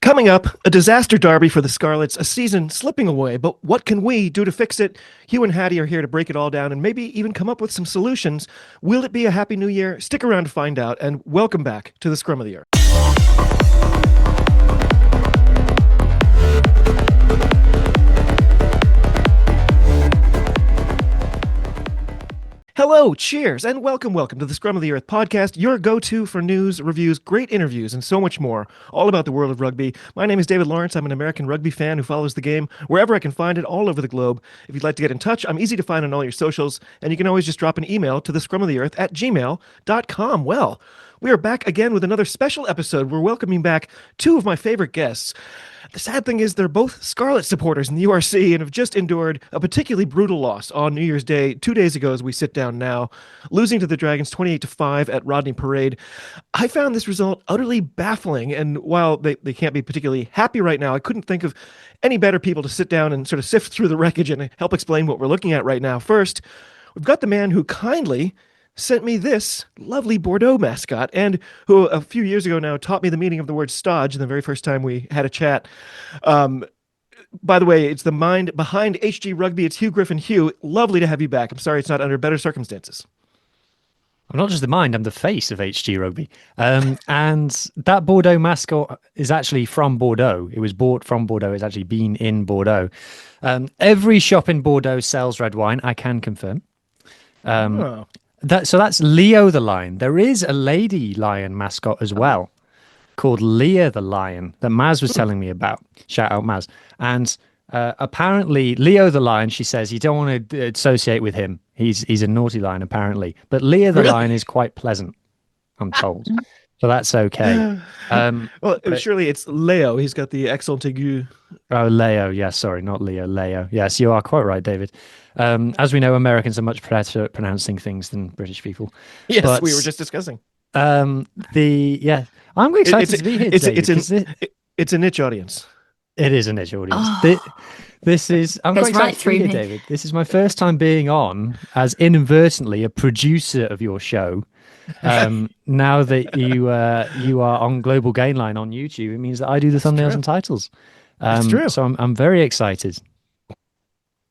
Coming up, a disaster derby for the Scarlets, a season slipping away, but what can we do to fix it? Hugh and Hattie are here to break it all down and maybe even come up with some solutions. Will it be a happy new year? Stick around to find out, and welcome back to the Scrum of the Year. Hello, cheers, and welcome to the Scrum of the Earth podcast, your go-to for news, reviews, great interviews, and so much more, all about the world of rugby. My name is David Lawrence. I'm an American rugby fan who follows the game wherever I can find it, all over the globe. If you'd like to get in touch, I'm easy to find on all your socials, and you can always just drop an email to thescrumoftheearth@gmail.com. Well, we are back again with another special episode. We're welcoming back two of my favorite guests. The sad thing is they're both Scarlet supporters in the URC and have just endured a particularly brutal loss on New Year's Day 2 days ago as we sit down now, losing to the Dragons 28-5 at Rodney Parade. I found this result utterly baffling, and while they can't be particularly happy right now, I couldn't think of any better people to sit down and sort of sift through the wreckage and help explain what we're looking at right now. First, we've got the man who kindly sent me this lovely Bordeaux mascot, and who a few years ago now taught me the meaning of the word stodge the very first time we had a chat. By the way, it's the mind behind HG Rugby. It's Hugh Griffin. Hugh, lovely to have you back. I'm sorry it's not under better circumstances. I'm not just the mind, I'm the face of HG Rugby. And that Bordeaux mascot is actually from Bordeaux. It was bought from Bordeaux. It's actually been in Bordeaux. Every shop in Bordeaux sells red wine, I can confirm. So that's Leo the Lion. There is a lady lion mascot as well called Leah the Lion that Maz was telling me about. Shout out Maz. And apparently Leo the Lion, she says, you don't want to associate with him. He's a naughty lion apparently. But Leah the Lion is quite pleasant, I'm told. So that's okay. Surely it's Leo. He's got the accent aigu. Oh, Leo. Yeah, sorry, not Leo. Leo. Yes, you are quite right, David. As we know, Americans are much better at pronouncing things than British people. Yes, but we were just discussing. I'm excited to be here today. It's a niche audience. It is a niche audience. Oh. I'm quite excited to be here, David. This is my first time being on as inadvertently a producer of your show. Now that you are on Global Gainline on YouTube, it means that I do the thumbnails and titles. That's true. So I'm very excited.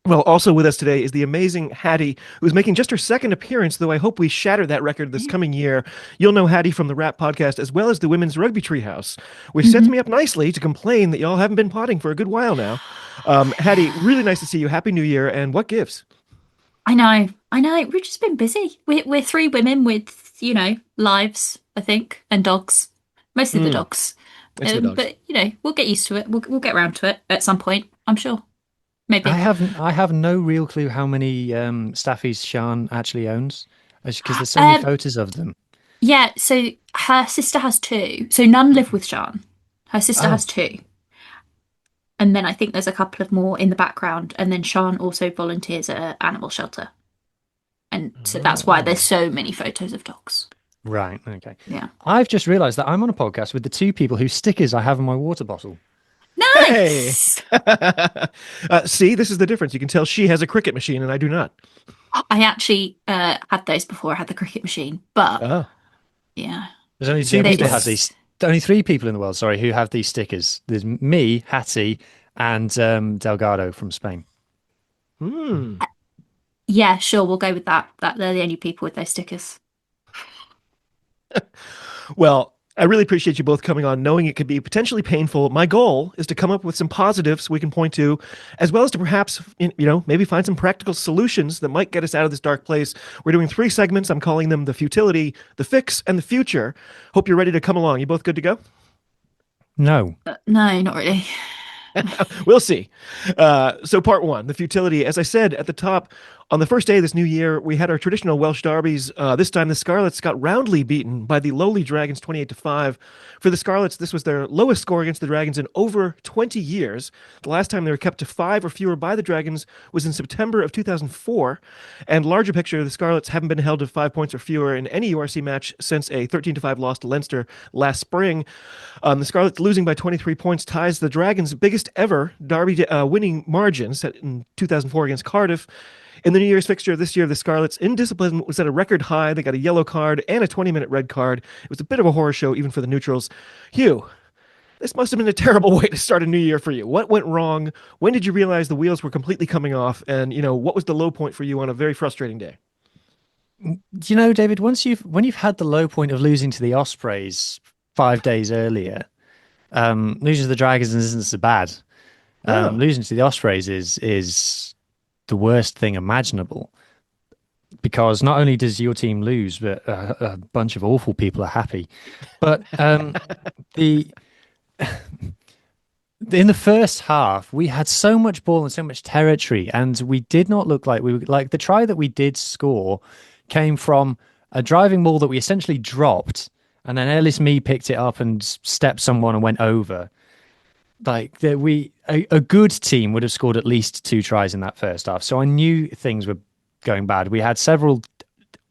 Well, also with us today is the amazing Hattie, who's making just her second appearance, though I hope we shatter that record this coming year. You'll know Hattie from the WRRAP podcast, as well as the Women's Rugby Treehouse, which sets me up nicely to complain that y'all haven't been potting for a good while now. Hattie, really nice to see you. Happy New Year, and what gives? I know. We've just been busy. We're three women with, lives, I think, and dogs. Mostly the dogs. But, we'll get used to it. We'll get around to it at some point, I'm sure. Maybe. I have no real clue how many staffies Sian actually owns, because there's so many photos of them. Yeah, so her sister has two. So none live with Sian. Her sister has two. And then I think there's a couple of more in the background. And then Sian also volunteers at an animal shelter. And so that's why there's so many photos of dogs. Right, okay. Yeah. I've just realised that I'm on a podcast with the two people whose stickers I have in my water bottle. Nice! Hey. See, this is the difference. You can tell she has a cricket machine and I do not. I actually had those before I had the cricket machine, but yeah. There's only two people who have these. Only three people in the world, who have these stickers. There's me, Hattie, and Delgado from Spain. Yeah, sure, we'll go with that. That they're the only people with those stickers. Well, I really appreciate you both coming on, knowing it could be potentially painful. My goal is to come up with some positives we can point to, as well as to perhaps, maybe find some practical solutions that might get us out of this dark place. We're doing 3 segments. I'm calling them the futility, the fix, and the future. Hope you're ready to come along. You both good to go? No. No, not really. We'll see. So part 1, the futility. As I said at the top, on the first day of this new year, we had our traditional Welsh derbies. This time, the Scarlets got roundly beaten by the lowly Dragons 28-5. For the Scarlets, this was their lowest score against the Dragons in over 20 years. The last time they were kept to 5 or fewer by the Dragons was in September of 2004. And larger picture, the Scarlets haven't been held to 5 points or fewer in any URC match since a 13-5 loss to Leinster last spring. The Scarlets losing by 23 points ties the Dragons' biggest ever derby winning margin set in 2004 against Cardiff. In the New Year's fixture this year, the Scarlets in discipline was at a record high. They got a yellow card and a 20-minute red card. It was a bit of a horror show, even for the neutrals. Hugh, This must have been a terrible way to start a new year for you. What went wrong? When did you realize the wheels were completely coming off? And, what was the low point for you on a very frustrating day? You know, David, when you've had the low point of losing to the Ospreys 5 days earlier, losing to the Dragons isn't so bad. Oh, Losing to the Ospreys is the worst thing imaginable, because not only does your team lose, but a bunch of awful people are happy. But the in the first half, we had so much ball and so much territory, and we did not look like we were like the try that we did score came from a driving ball that we essentially dropped, and then Ellis Me picked it up and stepped someone and went over. Like that, a good team would have scored at least 2 tries in that first half. So I knew things were going bad. We had several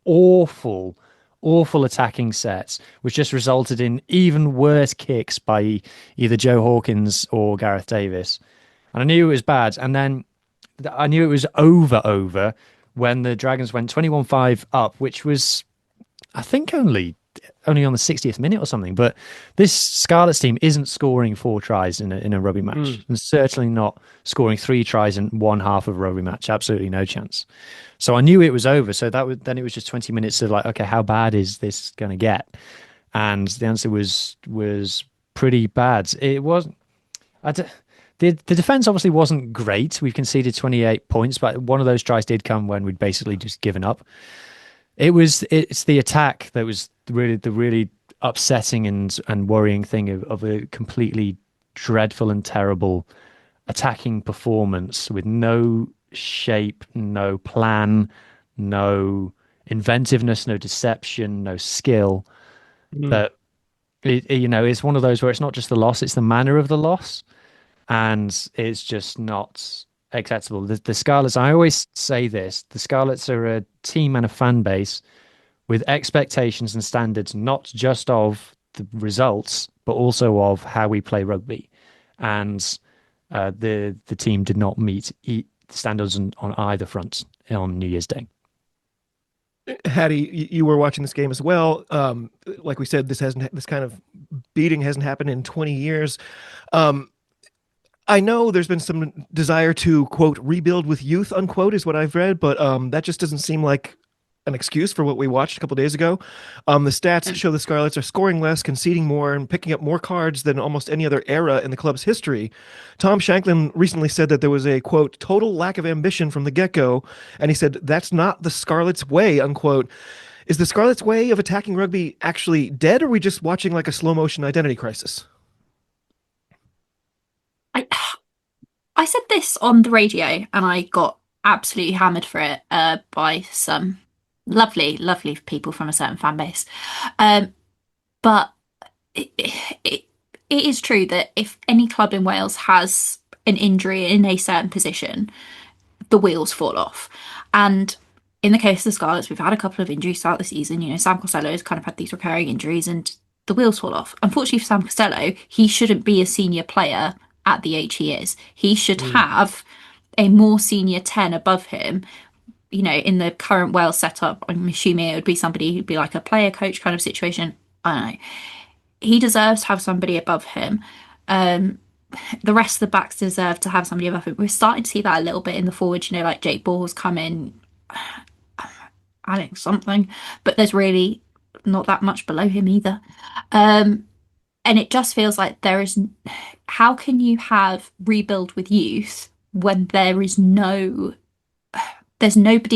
awful, awful attacking sets, which just resulted in even worse kicks by either Joe Hawkins or Gareth Davis. And I knew it was bad. And then I knew it was over when the Dragons went 21-5 up, which was, I think, only on the 60th minute or something. But this Scarlets team isn't scoring 4 tries in a rugby match, and certainly not scoring 3 tries in one half of a rugby match. Absolutely no chance. So I knew it was over. So then it was just 20 minutes of like, okay, how bad is this going to get? And the answer was pretty bad. It wasn't. The defense obviously wasn't great. We've conceded 28 points, but one of those tries did come when we'd basically just given up. It's the attack that was the really upsetting and worrying thing of a completely dreadful and terrible attacking performance with no shape, no plan, no inventiveness, no deception, no skill. That it's one of those where it's not just the loss, it's the manner of the loss, and it's just not acceptable. The Scarlets, I always say this, the Scarlets are a team and a fan base with expectations and standards, not just of the results, but also of how we play rugby. And the team did not meet standards on either front on New Year's Day. Hattie, you were watching this game as well. Like we said, this kind of beating hasn't happened in 20 years. I know there's been some desire to, quote, rebuild with youth, unquote, is what I've read, but that just doesn't seem like an excuse for what we watched a couple days ago. The stats show the Scarlets are scoring less, conceding more, and picking up more cards than almost any other era in the club's history. Tom Shanklin recently said that there was a, quote, total lack of ambition from the get-go, and he said, that's not the Scarlets' way, unquote. Is the Scarlets' way of attacking rugby actually dead, or are we just watching like a slow-motion identity crisis? I said this on the radio and I got absolutely hammered for it by some lovely, lovely people from a certain fan base. But it is true that if any club in Wales has an injury in a certain position, the wheels fall off. And in the case of the Scarlets, we've had a couple of injuries throughout the season. Sam Costello has kind of had these recurring injuries and the wheels fall off. Unfortunately for Sam Costello, he shouldn't be a senior player at the age he is. He should have a more senior 10 above him. In the current Wales setup, I'm assuming it would be somebody who'd be like a player coach kind of situation. I don't know. He deserves to have somebody above him. The rest of the backs deserve to have somebody above him. We're starting to see that a little bit in the forward, like Jake Ball's come in, adding something, but there's really not that much below him either. And it just feels like how can you have rebuild with youth when there's nobody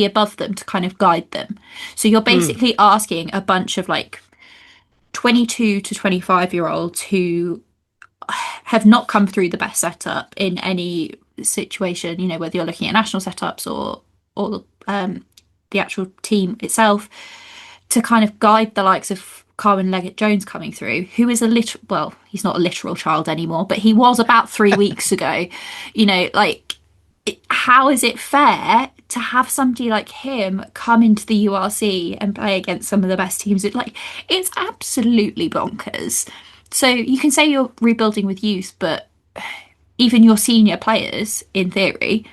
above them to kind of guide them? So you're basically asking a bunch of like 22 to 25-year-olds who have not come through the best setup in any situation, whether you're looking at national setups or the actual team itself, to kind of guide the likes of Carwyn Leggett-Jones coming through, who is he's not a literal child anymore, but he was about 3 weeks ago. How is it fair to have somebody like him come into the URC and play against some of the best teams? It's absolutely bonkers. So you can say you're rebuilding with youth, but even your senior players, in theory,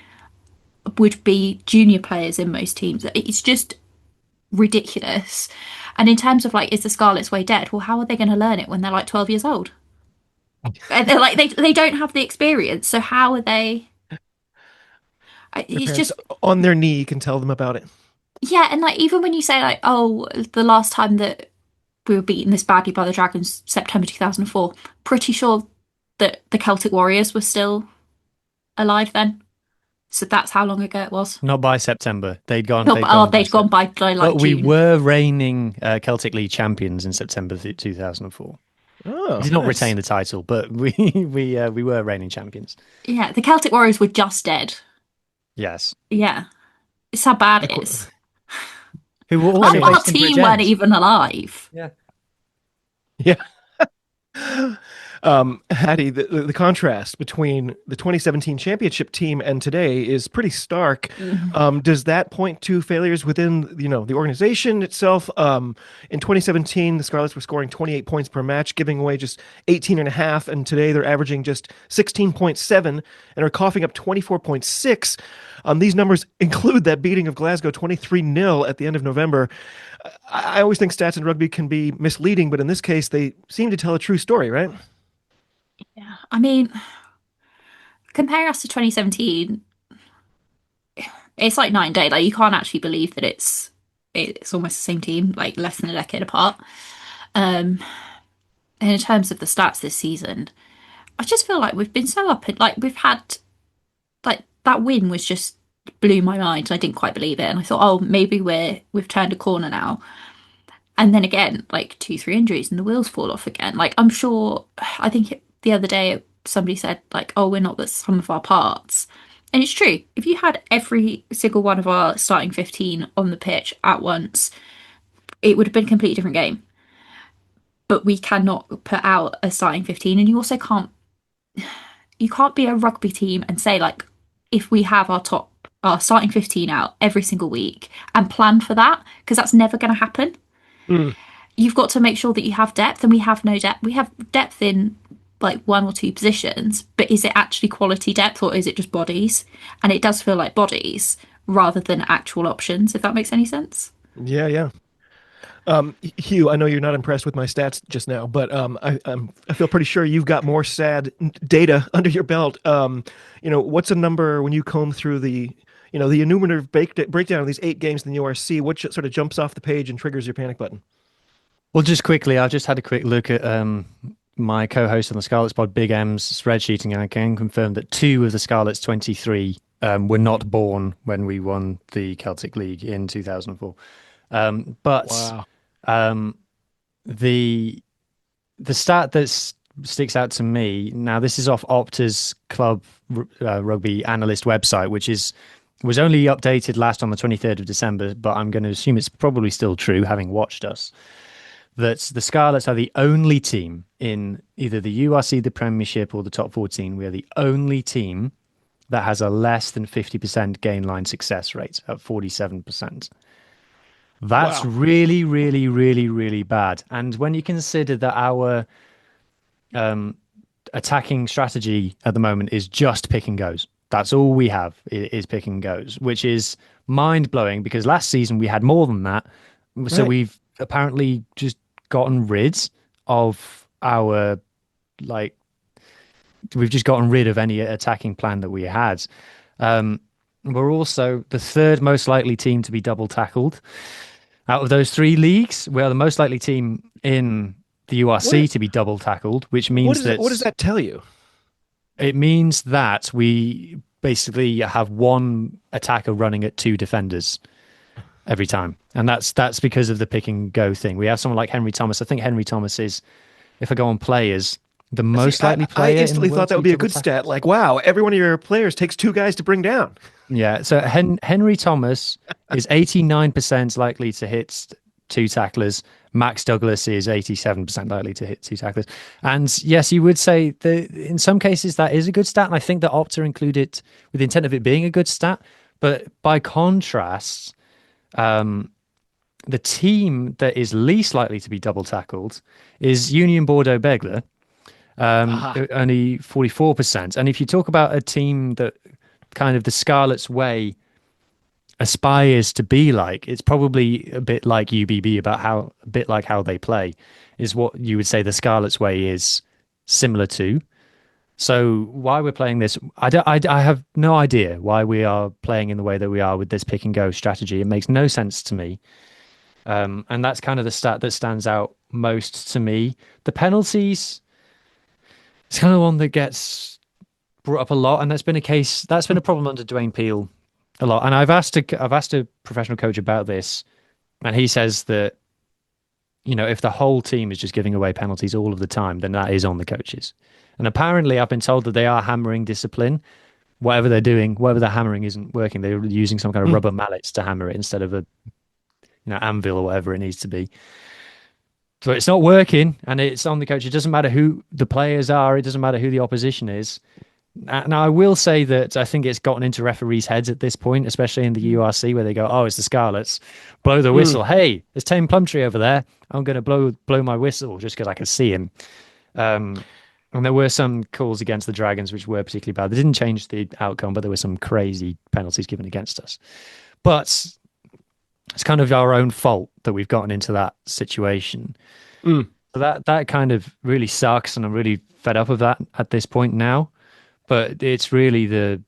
would be junior players in most teams. It's just ridiculous. And in terms of is the Scarlets way dead? Well, how are they going to learn it when they're like 12 years old? And they're like they don't have the experience, so how are they? Their It's parents just on their knee can tell them about it. yeah, and like even when you say like, oh, the last time that we were beaten this badly by the Dragons, September 2004, pretty sure that the Celtic Warriors were still alive then. So that's how long ago it was. Not by September. They'd gone. No, but They'd oh, gone by they'd gone by like But we June. were reigning Celtic League champions in September 2004. We Oh, did not nice. retain the title, but we were reigning champions. Yeah, the Celtic Warriors were just dead. Yes, Yeah, it's how bad it Acqu- is. who were Half also our based in team weren't Bridgend. even alive. Yeah. Yeah. Hattie, the contrast between the 2017 championship team and today is pretty stark. Mm. Does that point to failures within, the organization itself? In 2017, the Scarlets were scoring 28 points per match, giving away just 18 and a half, and today they're averaging just 16.7 and are coughing up 24.6. These numbers include that beating of Glasgow 23-0 at the end of November. I always think stats in rugby can be misleading, but in this case, they seem to tell a true story, right? Yeah, I mean, compare us to 2017, it's like night and day. Like you can't actually believe that it's almost the same team, like less than a decade apart. Um, and in terms of the stats this season, I just feel like we've been so up and like we've had like that win was just blew my mind. I didn't quite believe it, and I thought, oh, maybe we've turned a corner now. And then again, like two, three injuries, and the wheels fall off again. Like I'm sure, I think the other day somebody said like, oh, we're not the sum of our parts. And it's true. If you had every single one of our starting 15 on the pitch at once, it would have been a completely different game. But we cannot put out a starting 15, and you can't be a rugby team and say like if we have our starting 15 out every single week and plan for that because that's never going to happen. Mm. You've got to make sure that you have depth, and we have no depth. We have depth in like one or two positions, but is it actually quality depth or is it just bodies? And it does feel like bodies rather than actual options, if that makes any sense. Yeah, yeah. Hugh, I know you're not impressed with my stats just now, but I feel pretty sure you've got more sad data under your belt. What's a number when you comb through the enumerative breakdown of these 8 games in the URC? What sort of jumps off the page and triggers your panic button? Well, just quickly, I've just had a quick look at my co-host on the Scarlets pod, Big M's spreadsheeting, and I can confirm that 2 of the Scarlets 23 were not born when we won the Celtic League in 2004. But Wow. um, the stat that sticks out to me now, this is off Opta's Club Rugby Analyst website, which was only updated last on the 23rd of December, but I'm going to assume it's probably still true, having watched us. That the Scarlets are the only team in either the URC, the Premiership, or the top 14. We are the only team that has a less than 50% gain line success rate at 47%. That's Wow. really, really, really, really bad. And when you consider that our attacking strategy at the moment is just pick and goes, that's all we have is pick and goes, which is mind blowing because last season we had more than that. So Right. we've apparently just gotten rid of our like we've just gotten rid of any attacking plan that we had. We're also the third most likely team to be double tackled out of those 3 leagues. We are the most likely team in the URC What to be double tackled, which what means does what does that that tell you? it means that we basically have one attacker running at 2 defenders every time, and that's because of the pick and go thing. We have someone like Henry Thomas. I think Henry Thomas is, if I go on players, the See, most I, likely I player in the instantly world thought to that be would be a double good tackled. stat. Like, wow, every one of your players takes 2 guys to bring down. Yeah, so Henry Thomas is 89% likely to hit 2 tacklers. Max Douglas is 87% likely to hit 2 tacklers. And yes, you would say that in some cases that is a good stat, and I think that Opta include it with the intent of it being a good stat. But by contrast, the team that is least likely to be double tackled is Union Bordeaux Begler, Aha. only 44%. And if you talk about a team that kind of the Scarlets way aspires to be like, it's probably a bit like UBB about a bit like how they play is what you would say the Scarlets way is similar to. So why we're playing this, I have no idea why we are playing in the way that we are with this pick and go strategy. It makes no sense to me. And that's kind of the stat that stands out most to me. The penalties, it's kind of one that gets brought up a lot, and that's been a problem under Dwayne Peel a lot. And I've asked a professional coach about this, and he says that, if the whole team is just giving away penalties all of the time, then that is on the coaches. And apparently, I've been told that they are hammering discipline. Whatever they're doing, whatever they're hammering isn't working. They're using some kind of rubber mallets to hammer it instead of a anvil or whatever it needs to be. So it's not working, and it's on the coach. It doesn't matter who the players are. It doesn't matter who the opposition is. Now, I will say that I think it's gotten into referees' heads at this point, especially in the URC, where they go, "Oh, it's the Scarlets. Blow the whistle. Hey, there's Tame Plumtree over there. I'm going to blow my whistle just because I can see him." And there were some calls against the Dragons, which were particularly bad. They didn't change the outcome, but there were some crazy penalties given against us. But it's kind of our own fault that we've gotten into that situation. So that kind of really sucks, and I'm really fed up of that at this point now. But it's really the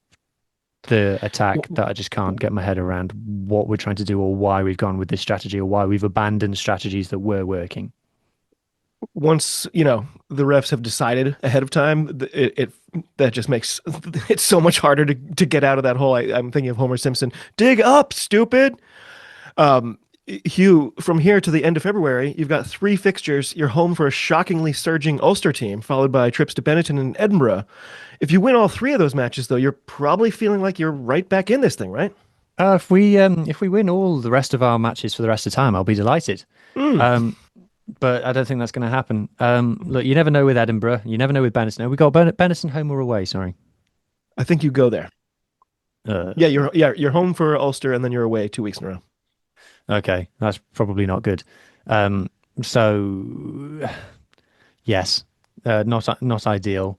attack that I just can't get my head around what we're trying to do, or why we've gone with this strategy, or why we've abandoned strategies that were working. Once the refs have decided ahead of time, that just makes it so much harder to get out of that hole. I'm thinking of Homer Simpson. Dig up, stupid. Hugh, from here to the end of February, you've got 3 fixtures. You're home for a shockingly surging Ulster team, followed by trips to Benetton and Edinburgh. If you win all 3 of those matches, though, you're probably feeling like you're right back in this thing, right? If we win all the rest of our matches for the rest of the time, I'll be delighted. But I don't think that's going to happen. Look, you never know with Edinburgh. You never know with Benetton. We got Benetton home or away? Sorry, I think you go there. You're home for Ulster, and then you're away 2 weeks in a row. Okay, that's probably not good. So yes, not ideal.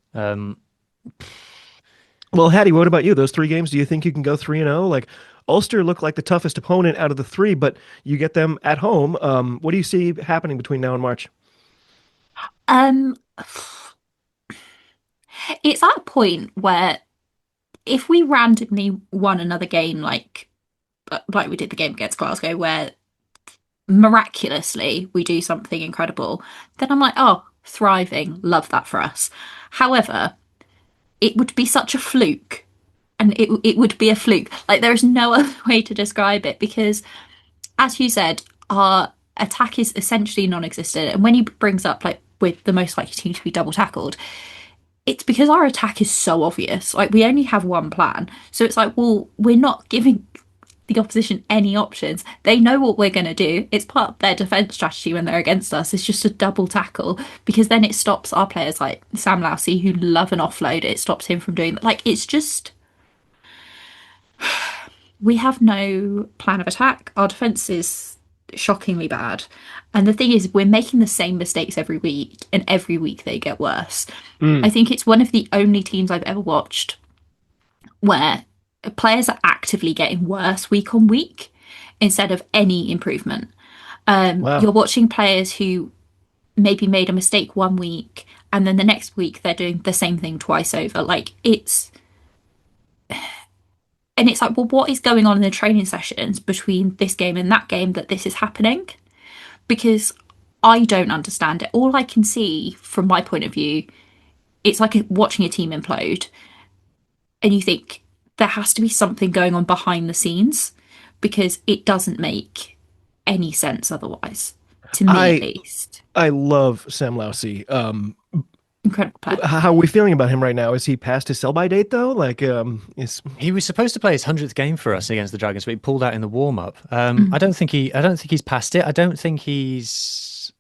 Well, Hattie, what about you? Those 3 games, do you think you can go 3-0? Like, Ulster looked like the toughest opponent out of the 3, but you get them at home. What do you see happening between now and March? It's at a point where if we randomly won another game like we did the game against Glasgow, where miraculously we do something incredible, then I'm like, oh, thriving, love that for us. However, it would be such a fluke, and it would be a fluke. Like, there is no other way to describe it, because, as you said, our attack is essentially non-existent. And when he brings up, like, with the most likely team to be double tackled, it's because our attack is so obvious. Like, we only have one plan. So it's like, well, we're not giving the opposition any options. They know what we're going to do. It's part of their defence strategy when they're against us. It's just a double tackle, because then it stops our players like Sam Lousy, who love an offload. It stops him from doing that. Like, it's just, we have no plan of attack. Our defence is shockingly bad. And the thing is, we're making the same mistakes every week, and every week they get worse. I think it's one of the only teams I've ever watched where players are actively getting worse week on week instead of any improvement. Wow. You're watching players who maybe made a mistake one week, and then the next week they're doing the same thing twice over. Like, it's like, well, what is going on in the training sessions between this game and that game that this is happening? Because I don't understand it. All I can see from my point of view, it's like watching a team implode, and you think there has to be something going on behind the scenes, because it doesn't make any sense otherwise, to me at least. I love Sam Lousy. Incredible player. How are we feeling about him right now? Is he past his sell-by date, though? Like, He was supposed to play his 100th game for us against the Dragons, but he pulled out in the warm-up. I don't think he's past it. I don't think he's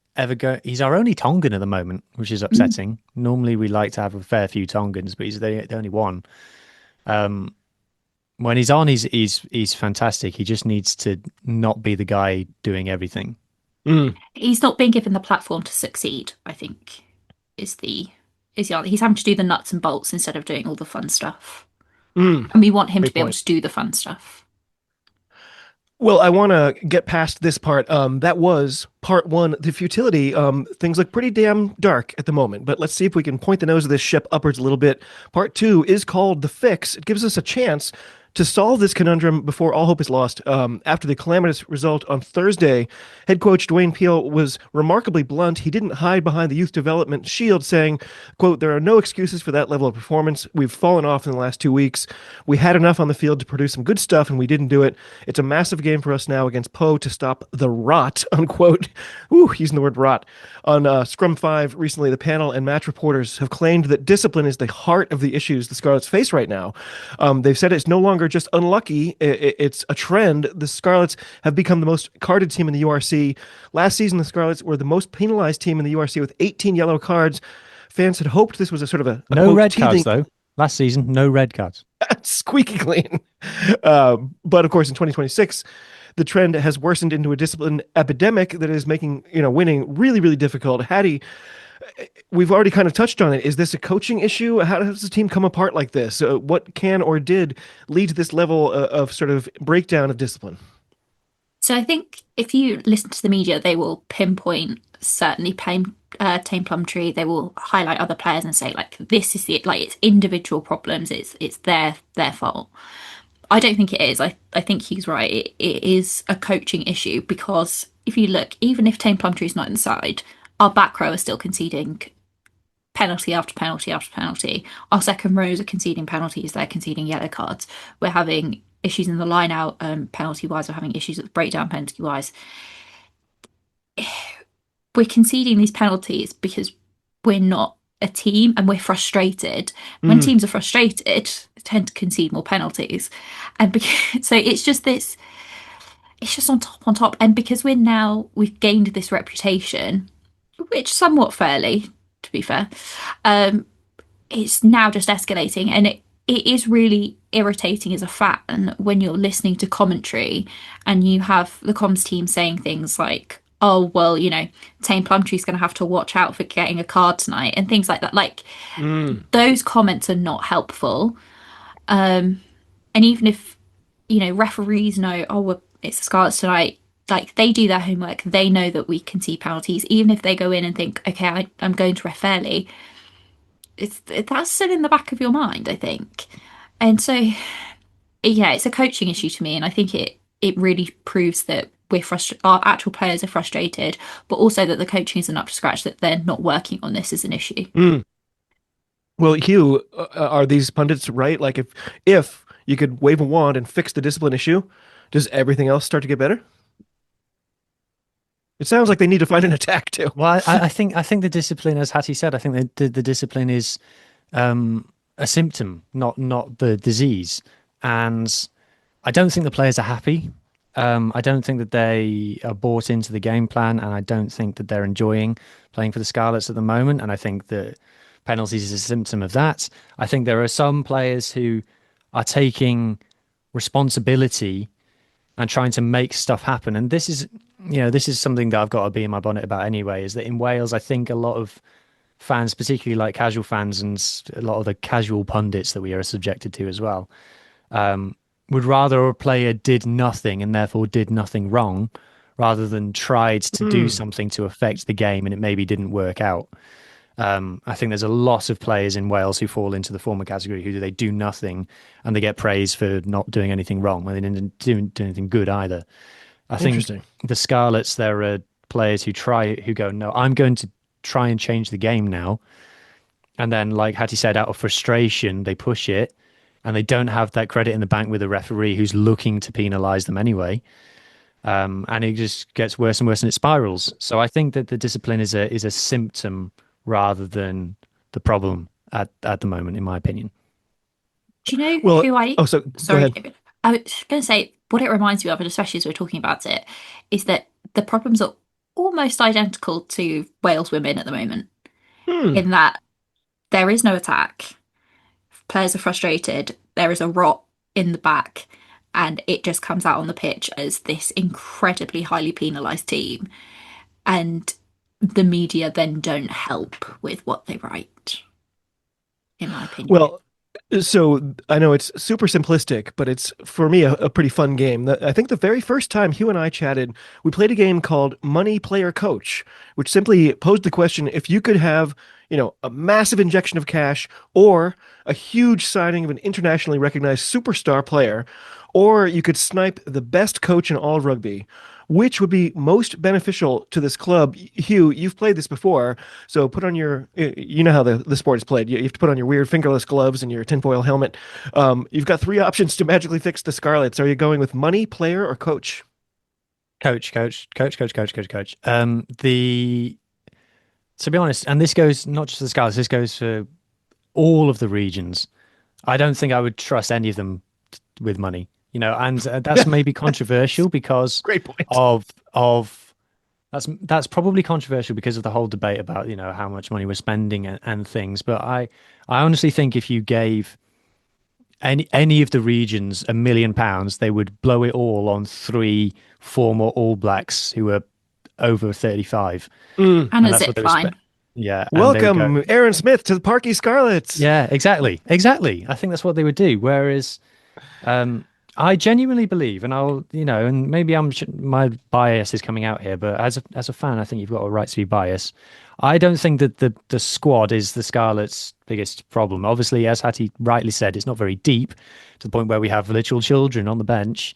he's our only Tongan at the moment, which is upsetting. Normally we like to have a fair few Tongans, but he's the only one. When he's on, he's fantastic. He just needs to not be the guy doing everything. He's not being given the platform to succeed, I think, is the he's having to do the nuts and bolts instead of doing all the fun stuff. And we want him to be able to do the fun stuff. Well, I want to get past this part. That was part one, the futility. Things look pretty damn dark at the moment, but let's see if we can point the nose of this ship upwards a little bit. Part two is called The Fix. It gives us a chance to solve this conundrum before all hope is lost. After the calamitous result on Thursday, head coach Dwayne Peel was remarkably blunt. He didn't hide behind the youth development shield, saying, quote, "There are no excuses for that level of performance. We've fallen off in the last 2 weeks. We had enough on the field to produce some good stuff, and we didn't do it. It's a massive game for us now against Poe to stop the rot," unquote. Ooh, using the word rot. On Scrum 5 recently, the panel and match reporters have claimed that discipline is the heart of the issues the Scarlets face right now. They've said it's no longer just unlucky, it's a trend. The Scarlets have become the most carded team in the URC. Last season, the Scarlets were the most penalized team in the URC with 18 yellow cards. Fans had hoped this was a sort of a No quote, red teething, cards, though. Last season, no red cards. squeaky clean. But of course, in 2026, the trend has worsened into a discipline epidemic that is making winning really, really difficult. Hattie, we've already kind of touched on it. Is this a coaching issue? How does the team come apart like this? What can or did lead to this level of sort of breakdown of discipline? So I think if you listen to the media, they will pinpoint certainly Tame Plumtree. They will highlight other players and say like this is it's individual problems. It's their fault. I don't think it is. I think he's right. It is a coaching issue because if you look, even if Tame Plumtree's not inside, our back row are still conceding penalty after penalty after penalty. Our second rows are conceding penalties. They're conceding yellow cards. We're having issues in the line out penalty wise. We're having issues with breakdown penalty wise. We're conceding these penalties because we're not a team and we're frustrated. When teams are frustrated, they tend to concede more penalties. And so it's just this, it's just on top. And because we've gained this reputation, which somewhat fairly, to be fair, it's now just escalating. And it is really irritating as a fan when you're listening to commentary and you have the comms team saying things like, oh, well, Tame Plumtree's going to have to watch out for getting a card tonight and things like that. Like, those comments are not helpful. And even if, referees know, oh, well, it's the Scarlets tonight, like, they do their homework. They know that we can see penalties. Even if they go in and think, okay, I'm going to ref fairly, that's still in the back of your mind, I think. And so, yeah, it's a coaching issue to me. And I think it really proves that our actual players are frustrated, but also that the coaching isn't up to scratch, that they're not working on this as an issue. Well, Hugh, are these pundits right? Like, if you could wave a wand and fix the discipline issue, does everything else start to get better? It sounds like they need to find an attack too. Well, I think the discipline, as Hattie said, I think the discipline is a symptom, not the disease. And I don't think the players are happy. I don't think that they are bought into the game plan, and I don't think that they're enjoying playing for the Scarlets at the moment. And I think that penalties is a symptom of that. I think there are some players who are taking responsibility and trying to make stuff happen. And this is something that I've got to be in my bonnet about anyway, is that in Wales, I think a lot of fans, particularly like casual fans and a lot of the casual pundits that we are subjected to as well, would rather a player did nothing and therefore did nothing wrong rather than tried to do something to affect the game and it maybe didn't work out. I think there's a lot of players in Wales who fall into the former category who they do nothing and they get praised for not doing anything wrong when they didn't do anything good either. I think the Scarlets, there are players who go, no, I'm going to try and change the game now. And then, like Hattie said, out of frustration, they push it and they don't have that credit in the bank with a referee who's looking to penalise them anyway. And it just gets worse and worse and it spirals. So I think that the discipline is a symptom rather than the problem at the moment, in my opinion. Do you know who I... Oh, so sorry, go ahead. David. I was going to say, what it reminds me of, and especially as we're talking about it, is that the problems are almost identical to Wales women at the moment, in that there is no attack, players are frustrated, there is a rot in the back, and it just comes out on the pitch as this incredibly highly penalised team. And the media then don't help with what they write, in my opinion. Well, So I know it's super simplistic, but it's for me a pretty fun game. I think the very first time Hugh and I chatted, we played a game called Money Player Coach, which simply posed the question if you could have, a massive injection of cash or a huge signing of an internationally recognized superstar player, or you could snipe the best coach in all of rugby. Which would be most beneficial to this club? Hugh, you've played this before, so put on you know how the sport is played. You have to put on your weird fingerless gloves and your tinfoil helmet. You've got three options to magically fix the Scarlets. Are you going with money, player, or coach? Coach. The To be honest, and this goes not just the Scarlets, this goes for all of the regions. I don't think I would trust any of them with money, and that's maybe controversial because Great point. of that's probably controversial because of the whole debate about how much money we're spending and things. But I honestly think if you gave any of the regions £1 million, they would blow it all on three former All Blacks who were over 35, Mm. And and a that's what zip they were spent. line. Yeah, and they would go. Welcome, Aaron Smith, to the Parky Scarlets. Yeah, exactly. I think that's what they would do. Whereas, um, I genuinely believe, and and maybe my bias is coming out here, but as a fan, I think you've got a right to be biased. I don't think that the squad is the Scarlets' biggest problem. Obviously, as Hattie rightly said, it's not very deep to the point where we have literal children on the bench.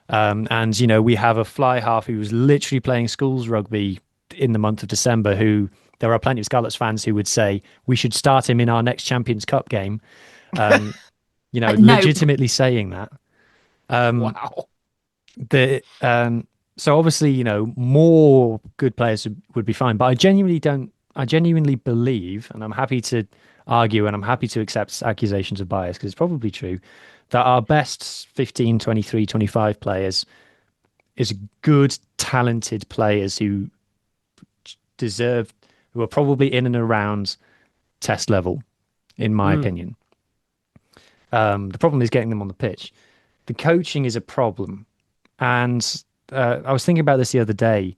And we have a fly half who was literally playing schools rugby in the month of December, who there are plenty of Scarlets fans who would say we should start him in our next Champions Cup game. Um, No, legitimately saying that. Um, Wow. the So obviously, more good players would be fine. But I genuinely don't. I genuinely believe, and I'm happy to argue, and I'm happy to accept accusations of bias because it's probably true, that our best 15, 23, 25 players is good, talented players who deserve, who are probably in and around test level, in my Mm. opinion. The problem is getting them on the pitch. The coaching is a problem. And I was thinking about this the other day.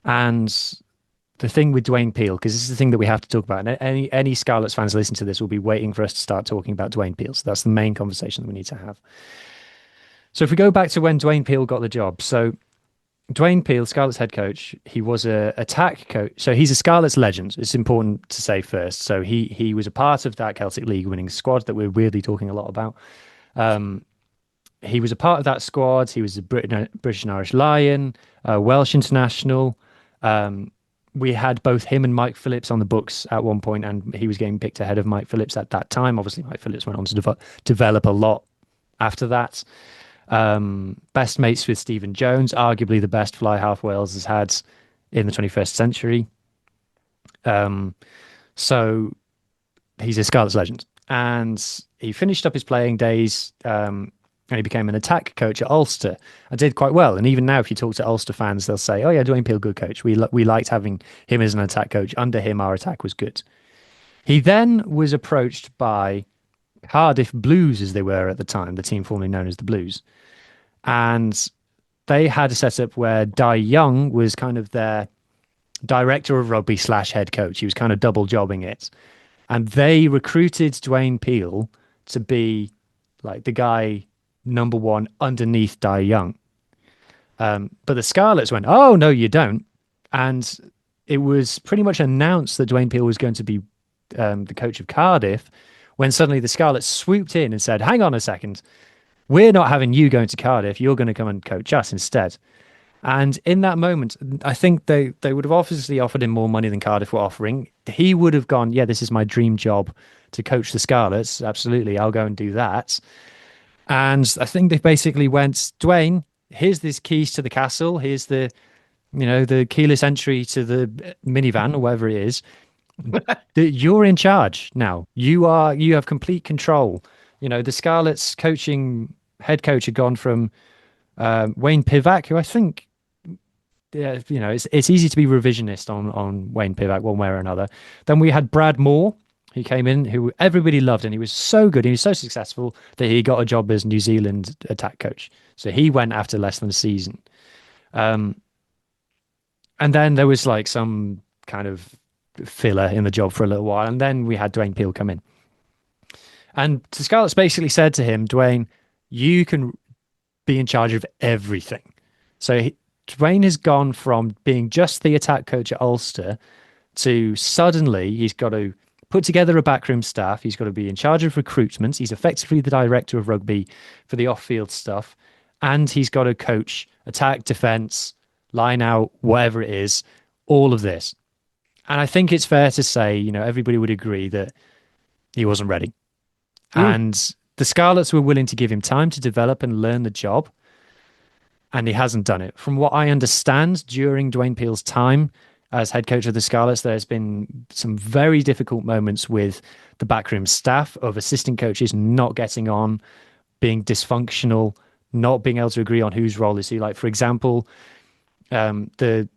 And the thing with Dwayne Peel, because this is the thing that we have to talk about. And any Scarlets fans listen to this will be waiting for us to start talking about Dwayne Peel. So that's the main conversation that we need to have. So if we go back to when Dwayne Peel got the job, so Dwayne Peel, Scarlets head coach, he was a attack coach. So he's a Scarlets legend. It's important to say first. So he was a part of that Celtic League winning squad that we're weirdly talking a lot about. Um, he was a part of that squad. He was a British and Irish Lion, a Welsh international. Um, we had both him and Mike Phillips on the books at one point, and he was getting picked ahead of Mike Phillips at that time. Obviously, Mike Phillips went on to develop a lot after that. Best mates with Stephen Jones, arguably the best fly half Wales has had in the 21st century. Um, so he's a Scarlets legend. And he finished up his playing days and he became an attack coach at Ulster and did quite well. And even now, if you talk to Ulster fans, they'll say, oh, yeah, Dwayne Peel, good coach. We liked having him as an attack coach. Under him, our attack was good. He then was approached by Cardiff Blues, as they were at the time, the team formerly known as the Blues. And they had a setup where Dai Young was kind of their director of rugby slash head coach. He was kind of double jobbing it. And they recruited Dwayne Peel to be like the guy number one underneath Dai Young. But the Scarlets went, oh, no, you don't. And it was pretty much announced that Dwayne Peel was going to be the coach of Cardiff when suddenly the Scarlets swooped in and said, hang on a second, we're not having you going to Cardiff. You're going to come and coach us instead. And in that moment, I think they would have obviously offered him more money than Cardiff were offering. He would have gone, yeah, this is my dream job to coach the Scarlets. Absolutely, I'll go and do that. And I think they basically went, Dwayne, here's this keys to the castle. Here's the keyless entry to the minivan or whatever it is. You're in charge now. You have complete control. The Scarlets head coach had gone from Wayne Pivac, who I think, yeah, it's easy to be revisionist on Wayne Pivac one way or another. Then we had Brad Moore, who came in, who everybody loved, and he was so good, he was so successful that he got a job as New Zealand attack coach. So he went after less than a season. And then there was like some kind of filler in the job for a little while, and then we had Dwayne Peel come in. And the Scarlets basically said to him, Dwayne, you can be in charge of everything. So Dwayne has gone from being just the attack coach at Ulster to suddenly he's got to put together a backroom staff. He's got to be in charge of recruitment. He's effectively the director of rugby for the off-field stuff. And he's got to coach attack, defense, line out, whatever it is, all of this. And I think it's fair to say, everybody would agree that he wasn't ready. And the Scarlets were willing to give him time to develop and learn the job. And he hasn't done it. From what I understand, during Dwayne Peel's time as head coach of the Scarlets, there's been some very difficult moments with the backroom staff of assistant coaches not getting on, being dysfunctional, not being able to agree on whose role is who. Like, for example, the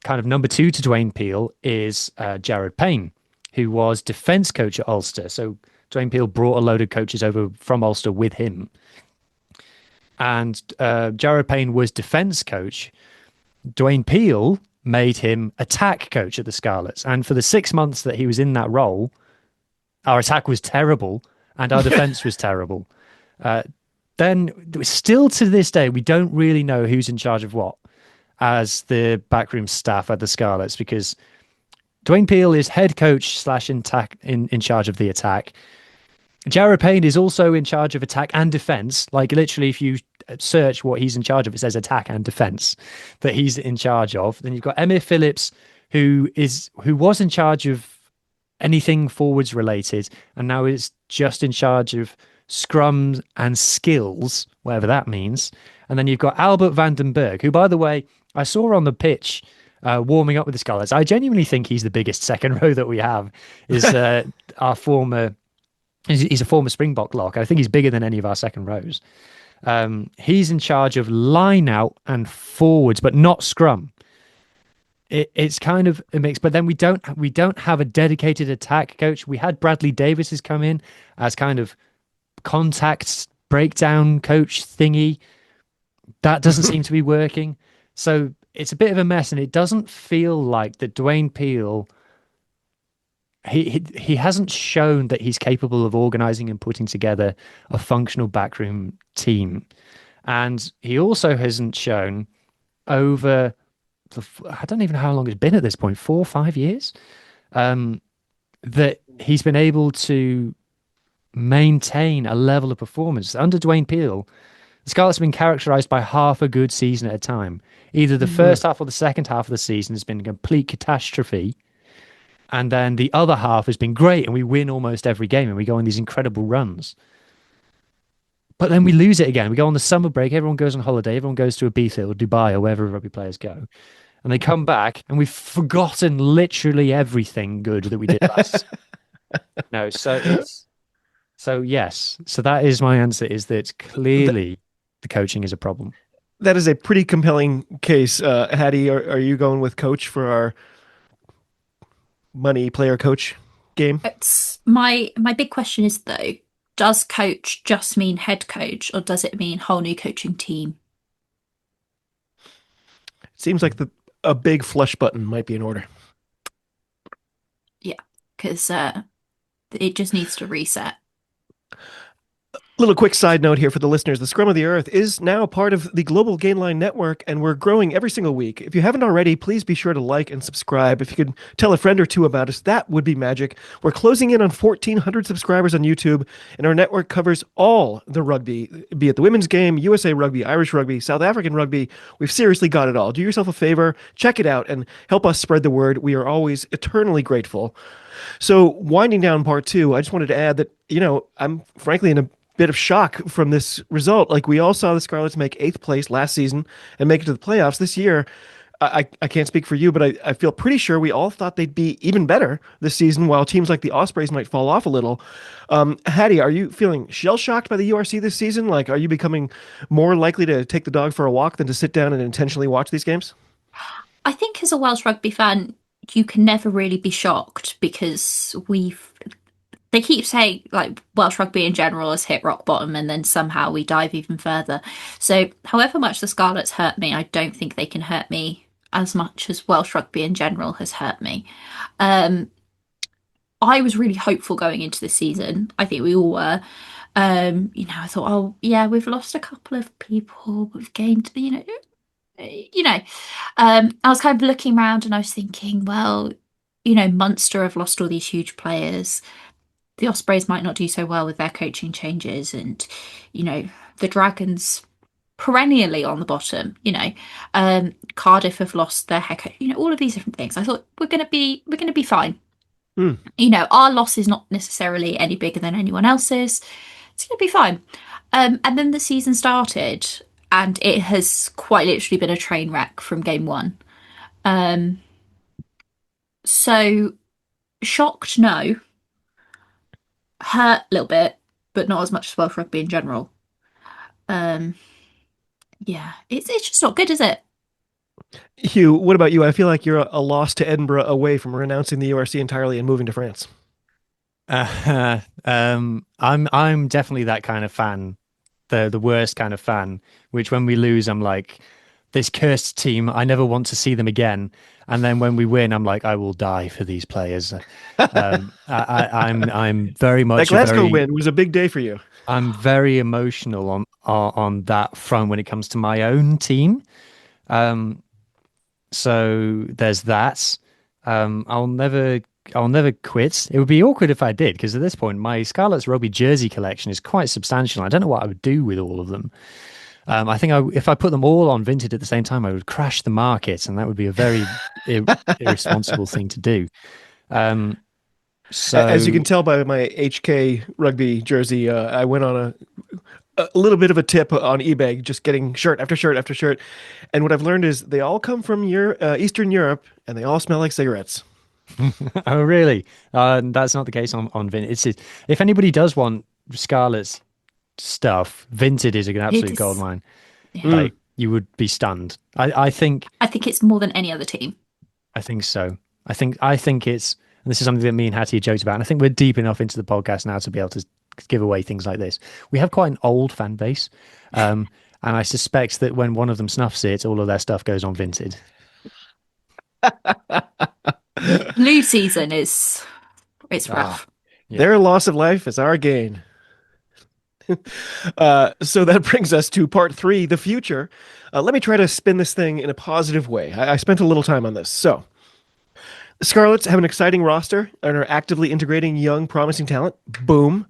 kind of number two to Dwayne Peel is Jared Payne, who was defense coach at Ulster. So Dwayne Peel brought a load of coaches over from Ulster with him. And Jared Payne was defense coach. Dwayne Peel made him attack coach at the Scarlets. And for the 6 months that he was in that role, our attack was terrible and our defense was terrible. Then still to this day, we don't really know who's in charge of what as the backroom staff at the Scarlets, because Dwayne Peel is head coach / in charge of the attack. Jared Payne is also in charge of attack and defense. Like, literally, if you search what he's in charge of, it says attack and defense that he's in charge of. Then you've got Emir Phillips, who was in charge of anything forwards related, and now is just in charge of scrums and skills, whatever that means. And then you've got Albert van den Berg, who, by the way, I saw on the pitch warming up with the Scarlets. I genuinely think he's the biggest second row that we have. Is our former. He's a former Springbok lock. I think he's bigger than any of our second rows. He's in charge of line out and forwards, but not scrum. It's kind of a mix. But then we don't have a dedicated attack coach. We had Bradley Davis has come in as kind of contact breakdown coach thingy. That doesn't seem to be working. So it's a bit of a mess, and it doesn't feel like that Dwayne Peel. He hasn't shown that he's capable of organizing and putting together a functional backroom team. And he also hasn't shown I don't even know how long it's been at this point, 4 or 5 years, that he's been able to maintain a level of performance. Under Dwayne Peel, the Scarlets have been characterized by half a good season at a time. Either the first half or the second half of the season has been a complete catastrophe, and then the other half has been great, and we win almost every game, and we go on these incredible runs. But then we lose it again. We go on the summer break, everyone goes on holiday, everyone goes to Ibiza or Dubai or wherever rugby players go. And they come back, and we've forgotten literally everything good that we did last. No, so yes. So that is my answer, is that clearly the coaching is a problem. That is a pretty compelling case. Hattie, are you going with coach for our money player coach game? It's my big question is, though, does coach just mean head coach, or does it mean whole new coaching team? It seems like a big flush button might be in order. Yeah, because it just needs to reset. Little quick side note here for the listeners. The Scrum of the Earth is now part of the Global Gainline Network, and we're growing every single week. If you haven't already, please be sure to like and subscribe. If you could tell a friend or two about us, that would be magic. We're closing in on 1,400 subscribers on YouTube, and our network covers all the rugby, be it the women's game, USA Rugby, Irish Rugby, South African Rugby. We've seriously got it all. Do yourself a favor, check it out, and help us spread the word. We are always eternally grateful. So, winding down part two, I just wanted to add that, I'm frankly in a bit of shock from this result. Like, we all saw the Scarlets make 8th place last season and make it to the playoffs this year. I can't speak for you, but I feel pretty sure we all thought they'd be even better this season, while teams like the Ospreys might fall off a little. Hattie, are you feeling shell-shocked by the URC this season? Like, are you becoming more likely to take the dog for a walk than to sit down and intentionally watch these games? I think as a Welsh rugby fan, you can never really be shocked, because they keep saying, like, Welsh rugby in general has hit rock bottom, and then somehow we dive even further. So however much the Scarlets hurt me, I don't think they can hurt me as much as Welsh rugby in general has hurt me. I was really hopeful going into the season. I think we all were. I thought, oh yeah, we've lost a couple of people, but we've gained, I was kind of looking around and I was thinking, well, Munster have lost all these huge players. The Ospreys might not do so well with their coaching changes, and the Dragons perennially on the bottom. Cardiff have lost their head coach. All of these different things. I thought we're gonna be fine. Mm. Our loss is not necessarily any bigger than anyone else's. It's gonna be fine. And then the season started, and it has quite literally been a train wreck from game one. So shocked, no. Hurt a little bit, but not as much as Welsh rugby in general. Yeah, it's just not good, is it? Hugh, what about you? I feel like you're a loss to Edinburgh away from renouncing the URC entirely and moving to France. I'm definitely that kind of fan, the worst kind of fan, which when we lose, I'm like, this cursed team, I never want to see them again. And then when we win, I'm like, I will die for these players. I'm very much That Glasgow win was a big day for you. I'm very emotional on that front when it comes to my own team. So there's that. I'll never quit. It would be awkward if I did, because at this point, my Scarlets rugby jersey collection is quite substantial. I don't know what I would do with all of them. I think if I put them all on Vinted at the same time, I would crash the market, and that would be a very irresponsible thing to do. So, as you can tell by my HK rugby jersey, I went on a little bit of a tip on eBay, just getting shirt after shirt after shirt. And what I've learned is they all come from Eastern Europe, and they all smell like cigarettes. Oh, really? That's not the case on Vinted. If anybody does want Scarlet's stuff, Vinted is an absolute goldmine. Yeah. Like, you would be stunned. I think it's more than any other team. I think so. I think it's, and this is something that me and Hattie joked about, and I think we're deep enough into the podcast now to be able to give away things like this. We have quite an old fan base, and I suspect that when one of them snuffs it, all of their stuff goes on Vinted. Blue season it's rough. Yeah. Their loss of life is our gain. So that brings us to part 3, the future. Let me try to spin this thing in a positive way. I spent a little time on this. So the Scarlets have an exciting roster and are actively integrating young, promising talent. Boom.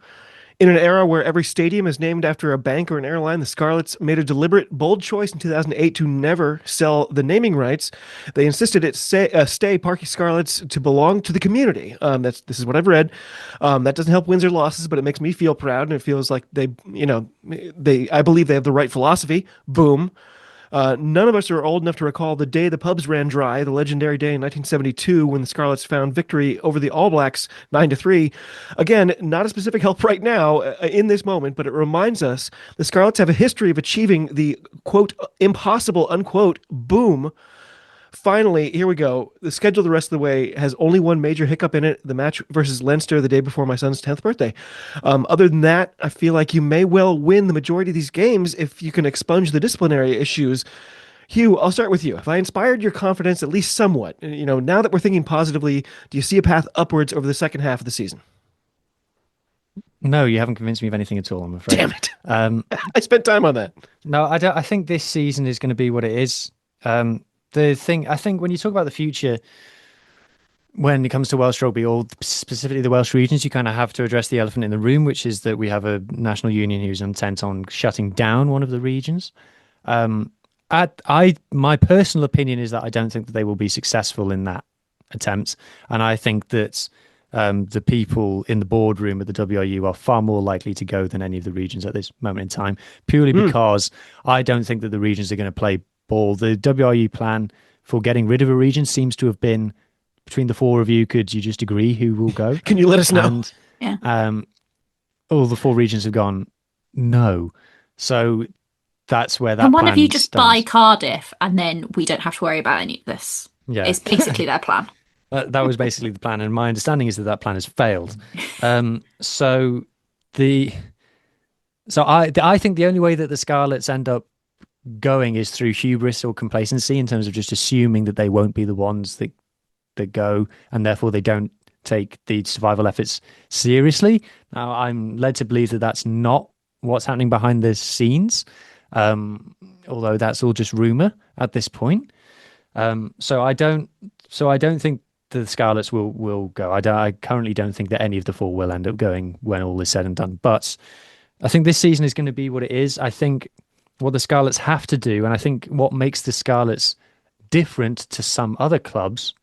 In an era where every stadium is named after a bank or an airline, the Scarlets made a deliberate, bold choice in 2008 to never sell the naming rights. They insisted it stay Parky Scarlets to belong to the community. This is what I've read. That doesn't help wins or losses, but it makes me feel proud, and it feels like I believe they have the right philosophy. Boom. None of us are old enough to recall the day the pubs ran dry, the legendary day in 1972 when the Scarlets found victory over the All Blacks 9-3. Again, not a specific help right now in this moment, but it reminds us the Scarlets have a history of achieving the, quote, impossible, unquote, boom. Finally, here we go. The schedule the rest of the way has only one major hiccup in it, the match versus Leinster the day before my son's 10th birthday. Other than that, I feel like you may well win the majority of these games if you can expunge the disciplinary issues. Hugh, I'll start with you. Have I inspired your confidence at least somewhat? Now that we're thinking positively, do you see a path upwards over the second half of the season? No, you haven't convinced me of anything at all, I'm afraid. Damn it. I spent time on that. No, I don't. I think this season is going to be what it is. The thing, I think when you talk about the future, when it comes to Welsh rugby, or specifically the Welsh regions, you kind of have to address the elephant in the room, which is that we have a national union who's intent on shutting down one of the regions. My personal opinion is that I don't think that they will be successful in that attempt. And I think that the people in the boardroom at the WRU are far more likely to go than any of the regions at this moment in time, purely because I don't think that the regions are going to play ball. The WRU plan for getting rid of a region seems to have been, between the four of you, could you just agree who will go? Can you let us know? And, all the four regions have gone, no. So that's where that And one plan of you just stands. buy Cardiff, and then we don't have to worry about any of this. Yeah. It's basically their plan. That was basically the plan, and my understanding is that plan has failed. So I think the only way that the Scarlets end up going is through hubris or complacency, in terms of just assuming that they won't be the ones that go, and therefore they don't take the survival efforts seriously. Now, I'm led to believe that that's not what's happening behind the scenes, although that's all just rumor at this point. So I don't think the Scarlets will go. I currently don't think that any of the four will end up going when all is said and done. But I think this season is going to be what it is. I think what the Scarlets have to do, and I think what makes the Scarlets different to some other clubs,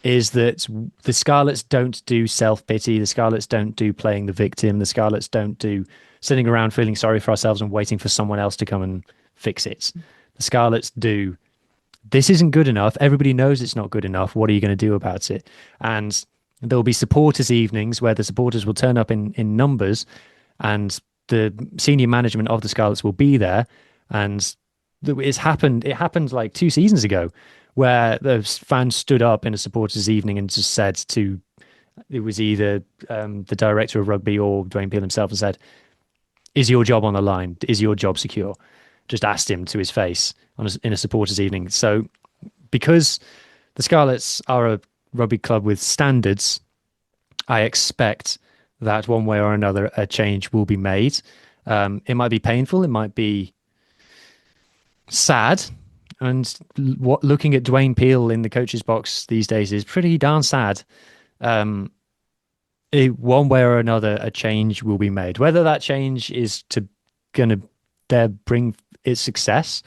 is that the Scarlets don't do self-pity. The Scarlets don't do playing the victim. The Scarlets don't do sitting around feeling sorry for ourselves and waiting for someone else to come and fix it. The Scarlets do, this isn't good enough. Everybody knows it's not good enough. What are you going to do about it? And there'll be supporters' evenings where the supporters will turn up in numbers, and the senior management of the Scarlets will be there. And it happened like 2 seasons ago, where the fans stood up in a supporters' evening and just said to, it was either the director of rugby or Dwayne Peel himself, and said, "Is your job on the line? Is your job secure?" Just asked him to his face in a supporters' evening. So because the Scarlets are a rugby club with standards, I expect that one way or another a change will be made. It might be painful, it might be sad, and looking at Dwayne Peel in the coach's box these days is pretty darn sad. One way or another, a change will be made. Whether that change is gonna bring its success,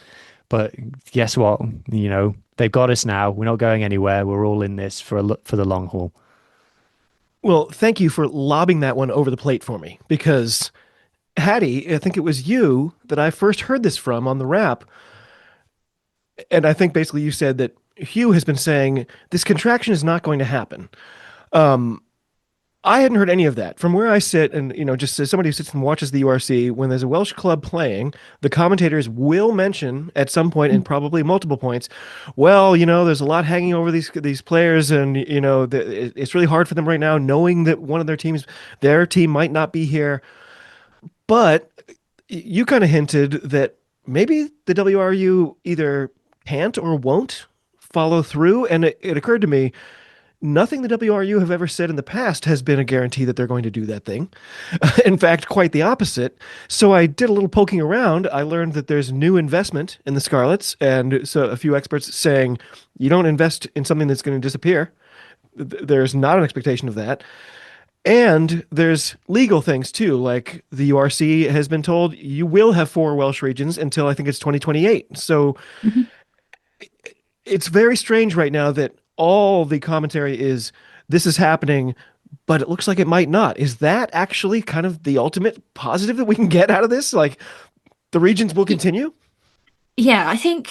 but guess what? They've got us now. We're not going anywhere. We're all in this for the long haul. Well, thank you for lobbing that one over the plate for me, because Hattie, I think it was you that I first heard this from on the wrap. And I think basically you said that Hugh has been saying this contraction is not going to happen. I hadn't heard any of that. From where I sit, and just as somebody who sits and watches the URC, when there's a Welsh club playing, the commentators will mention at some point, and probably multiple points, well, there's a lot hanging over these players, and it's really hard for them right now, knowing that one of their team might not be here. But you kind of hinted that maybe the WRU either can't or won't follow through, and it occurred to me, nothing the WRU have ever said in the past has been a guarantee that they're going to do that thing. In fact, quite the opposite. So I did a little poking around. I learned that there's new investment in the Scarlets, and so a few experts saying you don't invest in something that's going to disappear. There's not an expectation of that. And there's legal things too, like the URC has been told you will have 4 Welsh regions until I think it's 2028. So it's very strange right now that all the commentary is this is happening, but it looks like it might not. Is that actually kind of the ultimate positive that we can get out of this? Like, the regions will continue? Yeah, I think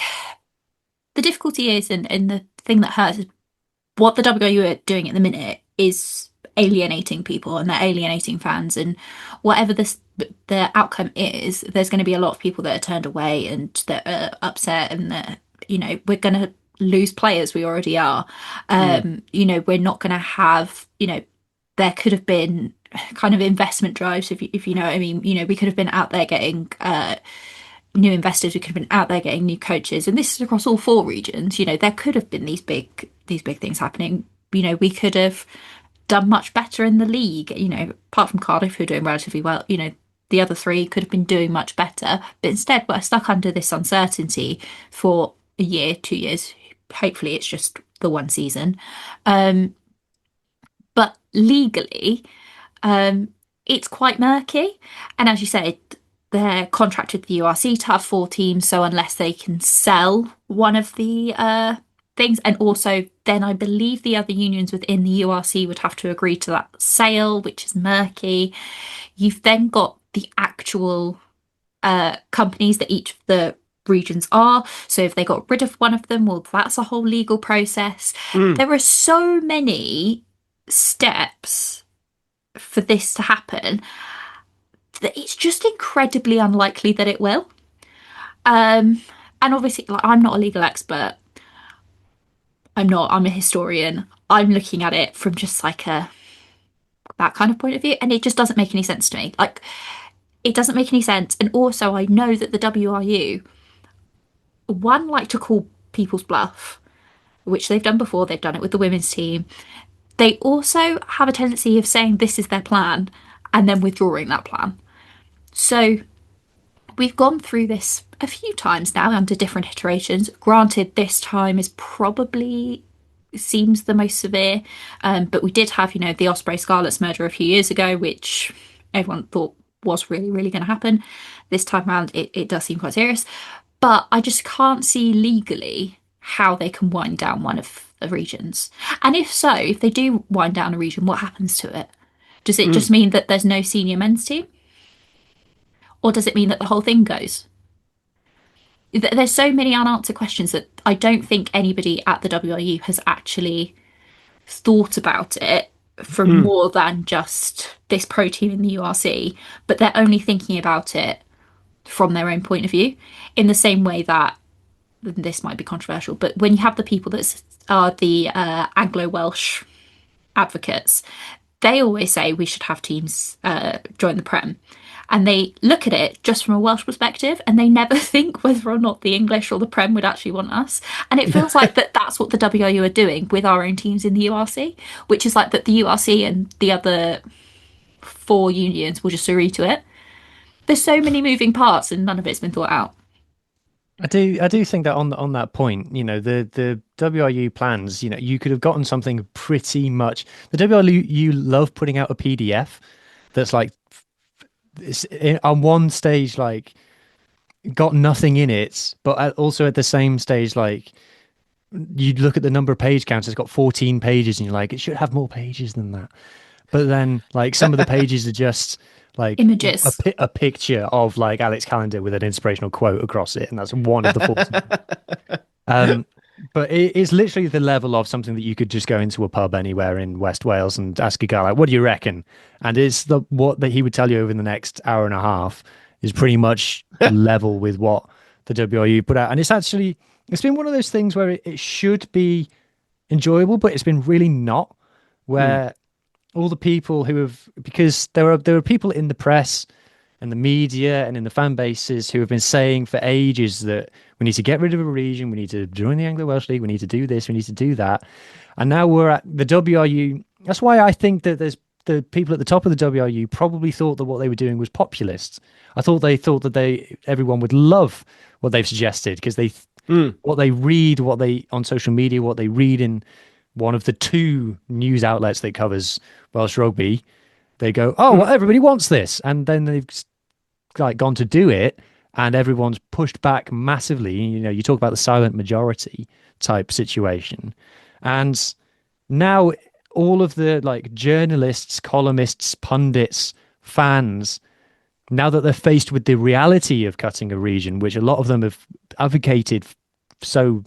the difficulty is, and the thing that hurts, is what the WRU are doing at the minute is alienating people, and they're alienating fans, and whatever the outcome is, there's going to be a lot of people that are turned away and that are upset, and that we're going to lose players. We already are. We're not going to have, there could have been kind of investment drives, if you know what I mean. We could have been out there getting new investors, we could have been out there getting new coaches, and this is across all 4 regions. There could have been these big things happening. We could have done much better in the league, apart from Cardiff, who are doing relatively well. The other 3 could have been doing much better, but instead we're stuck under this uncertainty for a year, 2 years. Hopefully it's just the 1 season. But legally, it's quite murky. And as you said, they're contracted with the URC to have 4 teams. So unless they can sell one of the things, and also then I believe the other unions within the URC would have to agree to that sale, which is murky. You've then got the actual companies that each of the regions are. So if they got rid of one of them, well, that's a whole legal process. There are so many steps for this to happen that it's just incredibly unlikely that it will. And obviously, I'm not a legal expert. I'm a historian. I'm looking at it from just like that kind of point of view, and it just doesn't make any sense to me. Like, it doesn't make any sense. And also, I know that the WRU, one, like to call people's bluff, which they've done before. They've done it with the women's team. They also have a tendency of saying this is their plan and then withdrawing that plan. So we've gone through this a few times now under different iterations. Granted, this time is probably seems the most severe, but we did have, the Osprey Scarlets murder a few years ago, which everyone thought was really, really going to happen. This time around, it does seem quite serious. But I just can't see legally how they can wind down one of the regions. And if so, if they do wind down a region, what happens to it? Does it just mean that there's no senior men's team? Or does it mean that the whole thing goes? There's so many unanswered questions that I don't think anybody at the WRU has actually thought about it from more than just this pro team in the URC, but they're only thinking about it from their own point of view, in the same way that this might be controversial, but when you have the people that are the Anglo-Welsh advocates, they always say we should have teams join the Prem. And they look at it just from a Welsh perspective, and they never think whether or not the English or the Prem would actually want us. And it feels like that's what the WRU are doing with our own teams in the URC, which is like that the URC and the other 4 unions will just agree to it. There's so many moving parts, and none of it's been thought out. I do think that on that point, the WRU plans, you could have gotten something pretty much. The WRU love putting out a PDF that's like on one stage like got nothing in it, but also at the same stage like you look at the number of page counts, it's got 14 pages, and you're like, it should have more pages than that. But then like some of the pages are just like Images. a picture of like Alex Callender with an inspirational quote across it, and that's one of the 14. But it's literally the level of something that you could just go into a pub anywhere in West Wales and ask a guy like, what do you reckon? And it's what that he would tell you over the next hour and a half is pretty much level with what the WRU put out. And it's been one of those things where it should be enjoyable, but it's been really not, where all the people who have, because there are people in the press and the media and in the fan bases who have been saying for ages that we need to get rid of a region, we need to join the Anglo-Welsh League, we need to do this, we need to do that. And now we're at the WRU. That's why I think that there's the people at the top of the WRU probably thought that what they were doing was populist. I thought they thought that everyone would love what they've suggested, because what they read, on social media, what they read in one of the 2 news outlets that covers Welsh rugby, they go, oh, well, everybody wants this. And then they've like gone to do it, and everyone's pushed back massively. You talk about the silent majority type situation. And now all of the like journalists, columnists, pundits, fans, now that they're faced with the reality of cutting a region, which a lot of them have advocated so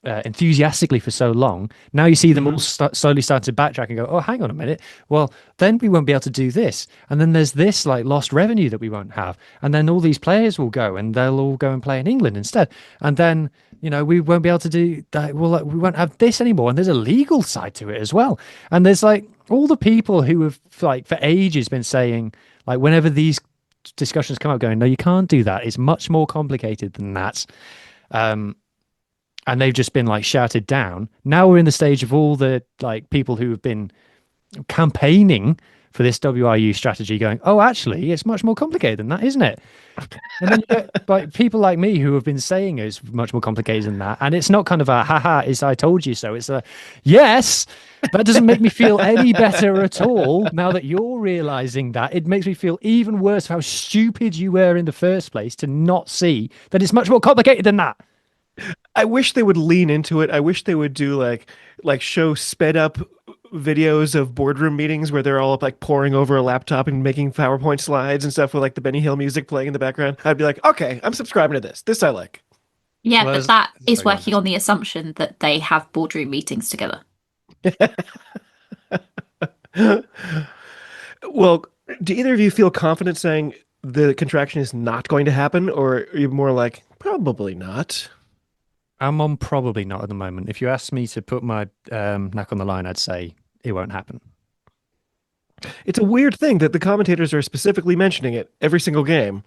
enthusiastically for so long, now you see them all slowly start to backtrack and go, oh, hang on a minute, well, then we won't be able to do this, and then there's this like lost revenue that we won't have, and then all these players will go and they'll all go and play in England instead, and then we won't be able to do that. Well, like, we won't have this anymore, and there's a legal side to it as well. And there's like all the people who have like for ages been saying, like, whenever these discussions come up, going, no, you can't do that, it's much more complicated than that. And they've just been like shouted down. Now we're in the stage of all the like people who have been campaigning for this WRU strategy going, oh, actually, it's much more complicated than that, isn't it? And then you get like people like me who have been saying it's much more complicated than that. And it's not kind of a, haha, it's I told you so. It's a, yes, that doesn't make me feel any better at all. Now that you're realizing that, it makes me feel even worse how stupid you were in the first place to not see that it's much more complicated than that. I wish they would lean into it. I wish they would do like show sped up videos of boardroom meetings where they're all like poring over a laptop and making PowerPoint slides and stuff with like the Benny Hill music playing in the background. I'd be like, okay, I'm subscribing to this. This I like. Yeah, but that is working on the assumption that they have boardroom meetings together. Well, do either of you feel confident saying the contraction is not going to happen, or are you more like, probably not? I'm on probably not at the moment. If you asked me to put my neck on the line, I'd say it won't happen. It's a weird thing that the commentators are specifically mentioning it every single game.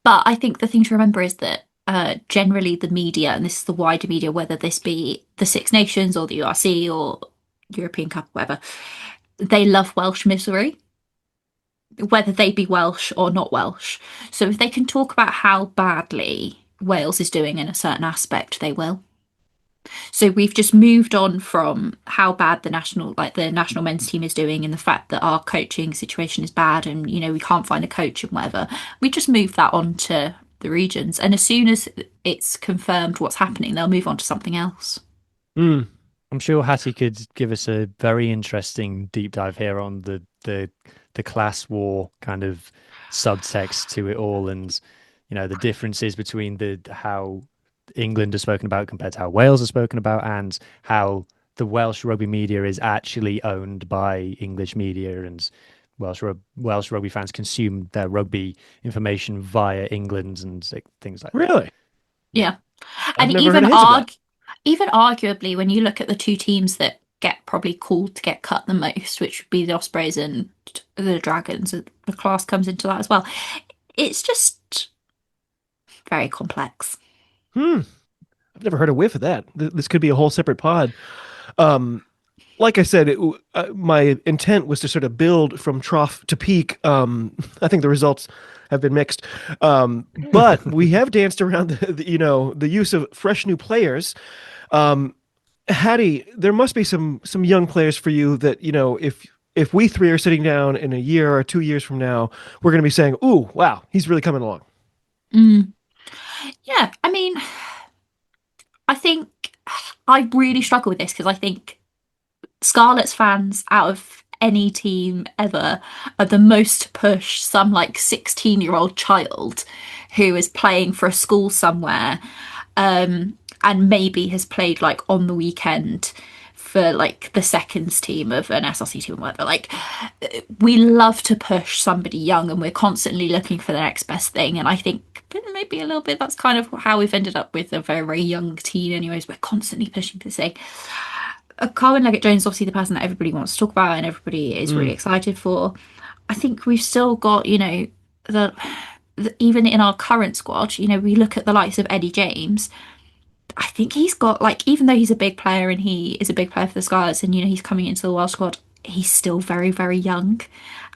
But I think the thing to remember is that generally the media, and this is the wider media, whether this be the Six Nations or the URC or European Cup, whatever. They love Welsh misery, whether they be Welsh or not Welsh. So if they can talk about how badly Wales is doing in a certain aspect, they will. So we've just moved on from how bad the national men's team is doing and the fact that our coaching situation is bad and, we can't find a coach and whatever. We just moved that on to the regions. And as soon as it's confirmed what's happening, they'll move on to something else. Mm. I'm sure Hattie could give us a very interesting deep dive here on the class war kind of subtext to it all, and the differences between the how England are spoken about compared to how Wales are spoken about, and how the Welsh rugby media is actually owned by English media, and Welsh rugby fans consume their rugby information via England and things like that. Really? Yeah. I've And never heard a hint of that. even arguably, when you look at the two teams that get probably called to get cut the most, which would be the Ospreys and the Dragons, the class comes into that as well. It's just very complex. I've never heard a whiff of that. This could be a whole separate pod. Like I said, my intent was to sort of build from trough to peak. I think the results have been mixed, but we have danced around the use of fresh new players. Hattie, there must be some young players for you that if we three are sitting down in a year or 2 years from now, we're going to be saying, "Ooh, wow, he's really coming along." Yeah, I mean, I think I really struggle with this because I think Scarlets fans out of any team ever are the most to push some like 16-year-old child who is playing for a school somewhere, and maybe has played like on the weekend for like the seconds team of an SRC team or whatever. Like, we love to push somebody young and we're constantly looking for the next best thing. And I think maybe a little bit that's kind of how we've ended up with a very, very young team anyways. We're constantly pushing for say. Carwyn Leggett-Jones is obviously the person that everybody wants to talk about and everybody is really excited for. I think we've still got, even in our current squad, we look at the likes of Eddie James. I think he's got like, even though he's a big player and he is a big player for the Scarlets and he's coming into the Welsh squad, he's still very, very young.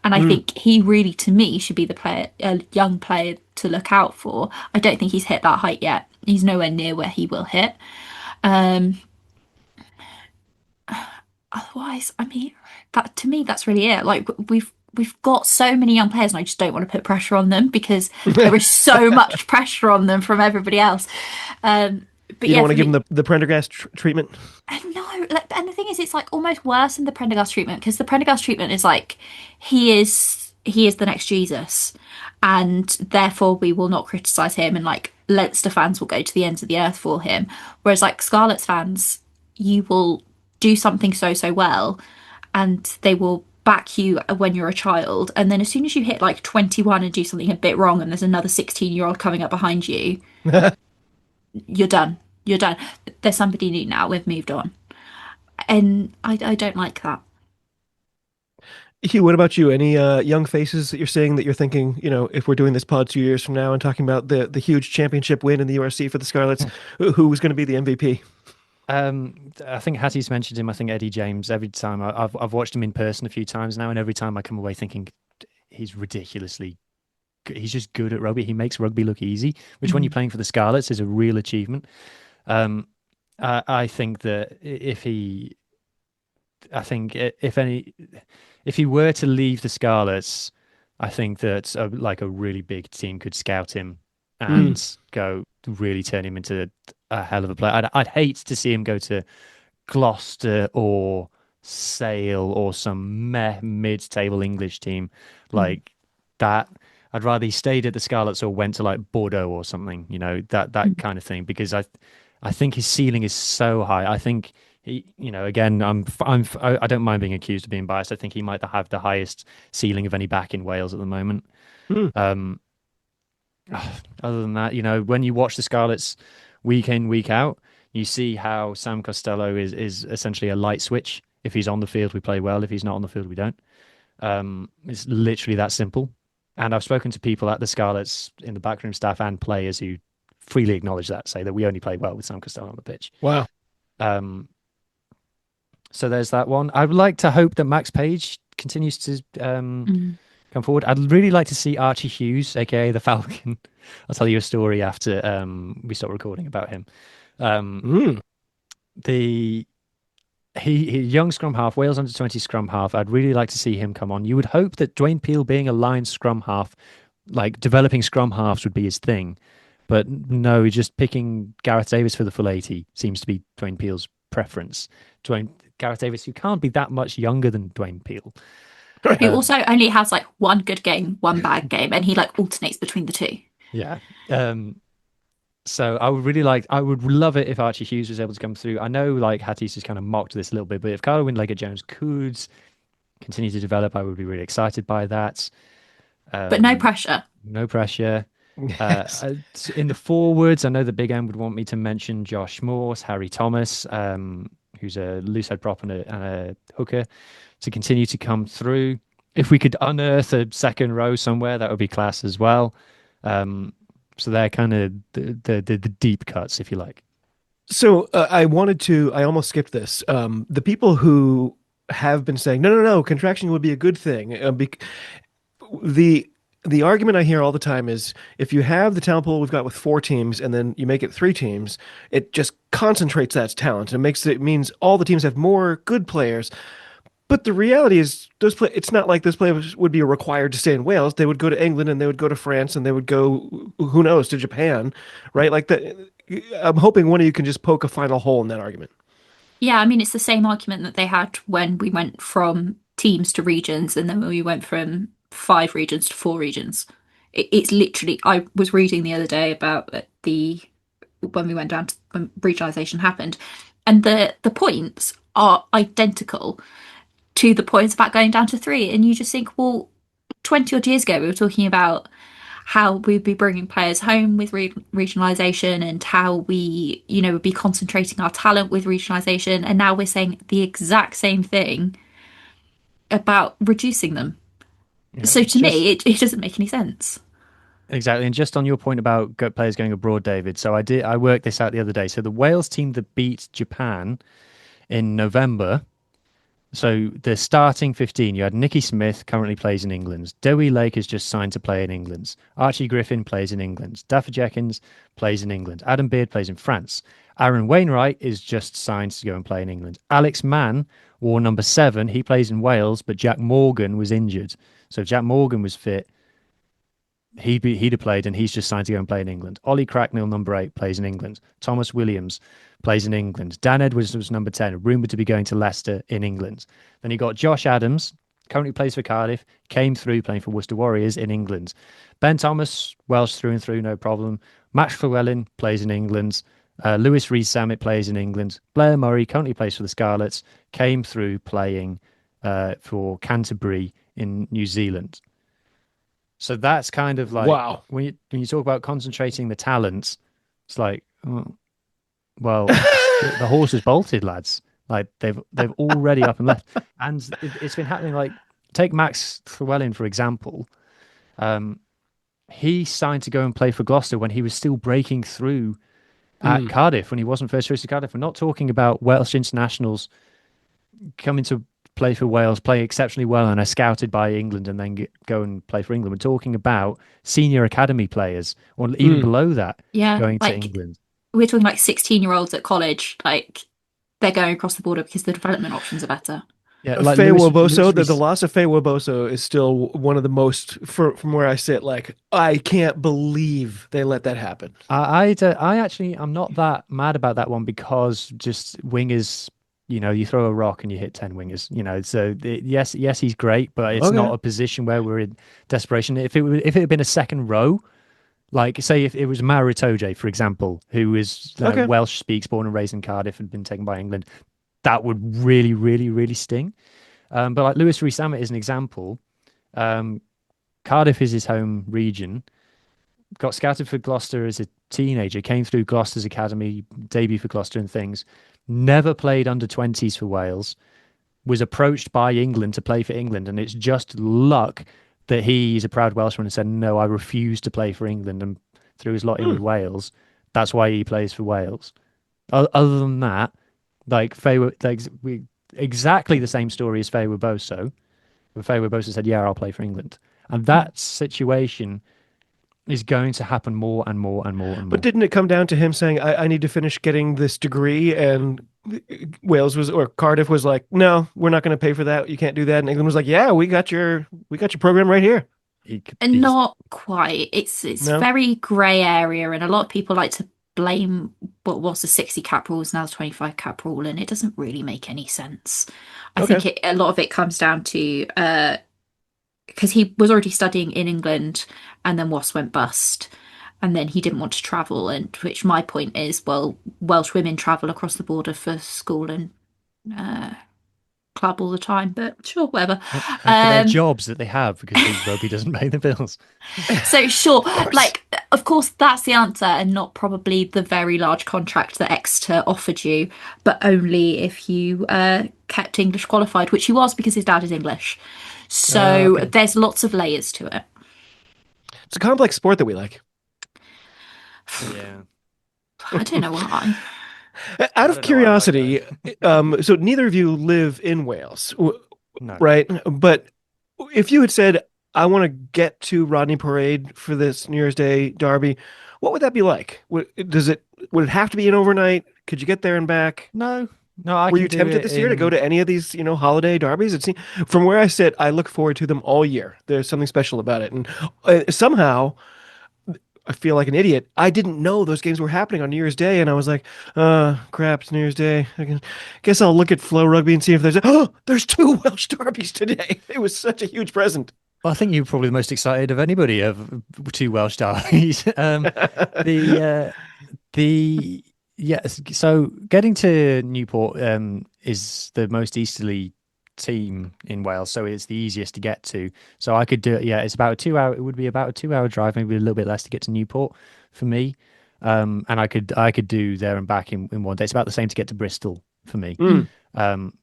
And I think he really, to me, should be a young player to look out for. I don't think he's hit that height yet. He's nowhere near where he will hit. Otherwise, I mean, that to me, that's really it. Like we've got so many young players, and I just don't want to put pressure on them because there is so much pressure on them from everybody else. But You yeah, don't want to for give me, them the Prendergast treatment? no, like, and the thing is, it's like almost worse than the Prendergast treatment because the Prendergast treatment is like he is the next Jesus, and therefore we will not criticize him, and like Leinster fans will go to the ends of the earth for him. Whereas like Scarlets fans, you will do something so well, and they will back you when you're a child, and then as soon as you hit like 21 and do something a bit wrong, and there's another 16-year-old coming up behind you, you're done. You're done. There's somebody new now. We've moved on. And I don't like that. Hugh, what about you? Any young faces that you're seeing that you're thinking, if we're doing this pod 2 years from now and talking about the huge championship win in the URC for the Scarlets, who was going to be the MVP? I think Hattie's mentioned him. I think Eddie James. Every time I've watched him in person a few times now, and every time I come away thinking he's ridiculously good. He's just good at rugby. He makes rugby look easy, which when you're playing for the Scarlets is a real achievement. I think that if he were to leave the Scarlets, I think that a really big team could scout him and go really turn him into a hell of a player. I'd hate to see him go to Gloucester or Sale or some mid-table English team like that. I'd rather he stayed at the Scarlets or went to like Bordeaux or something, that kind of thing, because I think his ceiling is so high. I think he, again, I don't mind being accused of being biased. I think he might have the highest ceiling of any back in Wales at the moment. Other than that, when you watch the Scarlets week in, week out, you see how Sam Costello is essentially a light switch. If he's on the field, we play well. If he's not on the field, we don't. It's literally that simple. And I've spoken to people at the Scarlets in the backroom staff and players who freely acknowledge that, say that we only play well with Sam Costello on the pitch. Wow. So there's that one. I would like to hope that Max Page continues to Mm. come forward. I'd really like to see Archie Hughes, aka the Falcon. I'll tell you a story after we stop recording about him. Um, Mm. the he young scrum half, Wales under 20 scrum half. I'd really like to see him come on. You would hope that Dwayne Peel being a line scrum half, like developing scrum halves would be his thing. But no, just picking Gareth Davis for the full 80 seems to be Dwayne Peel's preference. Gareth Davis, who can't be that much younger than Dwayne Peel. Who Um, also only has like one good game, one bad game, and he like alternates between the two. yeah. So I would love it if Archie Hughes was able to come through. I know like Hattie's just kind of mocked this a little bit, but if Carlo Windlegger-Jones could continue to develop, I would be really excited by that. But no Um, pressure. no pressure. Yes. In the forwards, I know the Big M would want me to mention Josh Morse, Harry Thomas, who's a loosehead prop and a hooker, to continue to come through. If we could unearth a second row somewhere, that would be class as well. So they're kind of the deep cuts, if you like. So I almost skipped this. The people who have been saying, no, no, no, contraction would be a good thing. The the argument I hear all the time is if you have the talent pool we've got with four teams and then you make it three teams, it just concentrates that talent and it means all the teams have more good players. But the reality is, it's not like those players would be required to stay in Wales. They would go to England and they would go to France and they would go, who knows, to Japan, right? Like that. I'm hoping one of you can just poke a final hole in that argument. Yeah, I mean, it's the same argument that they had when we went from teams to regions and then when we went from 5 regions to 4 regions. It's literally, I was reading the other day about when we went down to when regionalisation happened, and the points are identical to the points about going down to 3. And you just think, well, 20 odd years ago, we were talking about how we'd be bringing players home with regionalisation and how we, would be concentrating our talent with regionalisation. And now we're saying the exact same thing about reducing them. Yeah, So to just me, it doesn't make any sense. exactly. And just on your point about players going abroad, David. So I worked this out the other day. So the Wales team that beat Japan in November. So the starting 15, you had Nicky Smith, currently plays in England. Dewi Lake has just signed to play in England. Archie Griffin plays in England. Daffer Jenkins plays in England. Adam Beard plays in France. Aaron Wainwright is just signed to go and play in England. Alex Mann wore number 7. He plays in Wales, but Jack Morgan was injured. So if Jack Morgan was fit, he'd have played, and he's just signed to go and play in England. Ollie Cracknell, number 8, plays in England. Thomas Williams plays in England. Dan Edwards was number 10, rumoured to be going to Leicester in England. Then you got Josh Adams, currently plays for Cardiff, came through playing for Worcester Warriors in England. Ben Thomas, Welsh through and through, no problem. Max Llewellyn plays in England. Lewis Rees-Zammit plays in England. Blair Murray currently plays for the Scarlets, came through playing for Canterbury in New Zealand. So that's kind of like Wow. when you talk about concentrating the talents, it's like, oh, well, the horse is bolted, lads. Like they've already up and left, and it's been happening. Like take Max Llewellyn for example. He signed to go and play for Gloucester when he was still breaking through at Cardiff when he wasn't first choice to Cardiff. We're not talking about Welsh internationals coming to play for Wales, play exceptionally well, and are scouted by England and then go and play for England. We're talking about senior academy players, or even below that, Yeah, going to like England. we're talking like 16-year-olds at college, like they're going across the border because the development options are better. Yeah, like Faye Woboso, Lewis the Rees. loss of Faye Woboso is still one of the most, from where I sit, like, I can't believe they let that happen. I actually I'm not that mad about that one because just wingers, you throw a rock and you hit 10 wingers, so yes, he's great, but it's Okay. not a position where we're in desperation. If it had been a second row, like say if it was Mara Itoje, for example, who is Okay. Welsh speaks, born and raised in Cardiff and been taken by England, that would really, really, really sting. But like Lewis Rees-Zammit is an example. Um, Cardiff is his home region. Got scouted for Gloucester as a teenager, came through Gloucester's academy, debut for Gloucester and things. Never played under 20s for Wales. Was approached by England to play for England, and it's just luck that he's a proud Welshman and said, "No, I refuse to play for England," and threw his lot in with Wales. That's why he plays for Wales. Other than that, like Faye, like exactly the same story as Faye Weboso. Where Faye Weboso said, "Yeah, I'll play for England," and that situation is going to happen more and more and more and But more. didn't it come down to him saying, I need to finish getting this degree? And Wales was, or Cardiff was like, no, we're not going to pay for that. You can't do that. And England was like, yeah, we got your program right here. And not quite. It's No? very grey area, and a lot of people like to blame what was the 60 cap rule is now the 25 cap rule, and it doesn't really make any sense. I Okay. think a lot of it comes down to because he was already studying in England, and then Wasps went bust, and then he didn't want to travel. And which my point is, well, Welsh women travel across the border for school and uh, club all the time, but sure, whatever. And for their jobs that they have because the rugby doesn't pay the bills. So sure, course. like of course that's the answer, and not probably the very large contract that Exeter offered you, but only if you kept English qualified, which he was because his dad is English. So Okay. there's lots of layers to it. It's a complex sport that we like. Yeah. I don't know why. Out I of don't know, I like curiosity, so neither of you live in Wales, No. right? But if you had said, I want to get to Rodney Parade for this New Year's Day derby, what would that be like? Would it have to be an overnight? Could you get there and back? No. No, I Were can you do tempted it this year to go in. to any of these, holiday derbies? From where I sit, I look forward to them all year. There's something special about it, and somehow I feel like an idiot. I didn't know those games were happening on New Year's Day, and I was like, crap, it's New Year's Day. Guess I'll look at Flow Rugby and see if there's two Welsh derbies today. It was such a huge present. Well, I think you're probably the most excited of anybody of two Welsh derbies. The the yes. So getting to Newport is the most easterly team in Wales, so it's the easiest to get to. So I could do it. Yeah, it's about a 2 hour. It would be about a 2 hour drive, maybe a little bit less to get to Newport for me. And I could do there and back in one day. It's about the same to get to Bristol for me. Mm.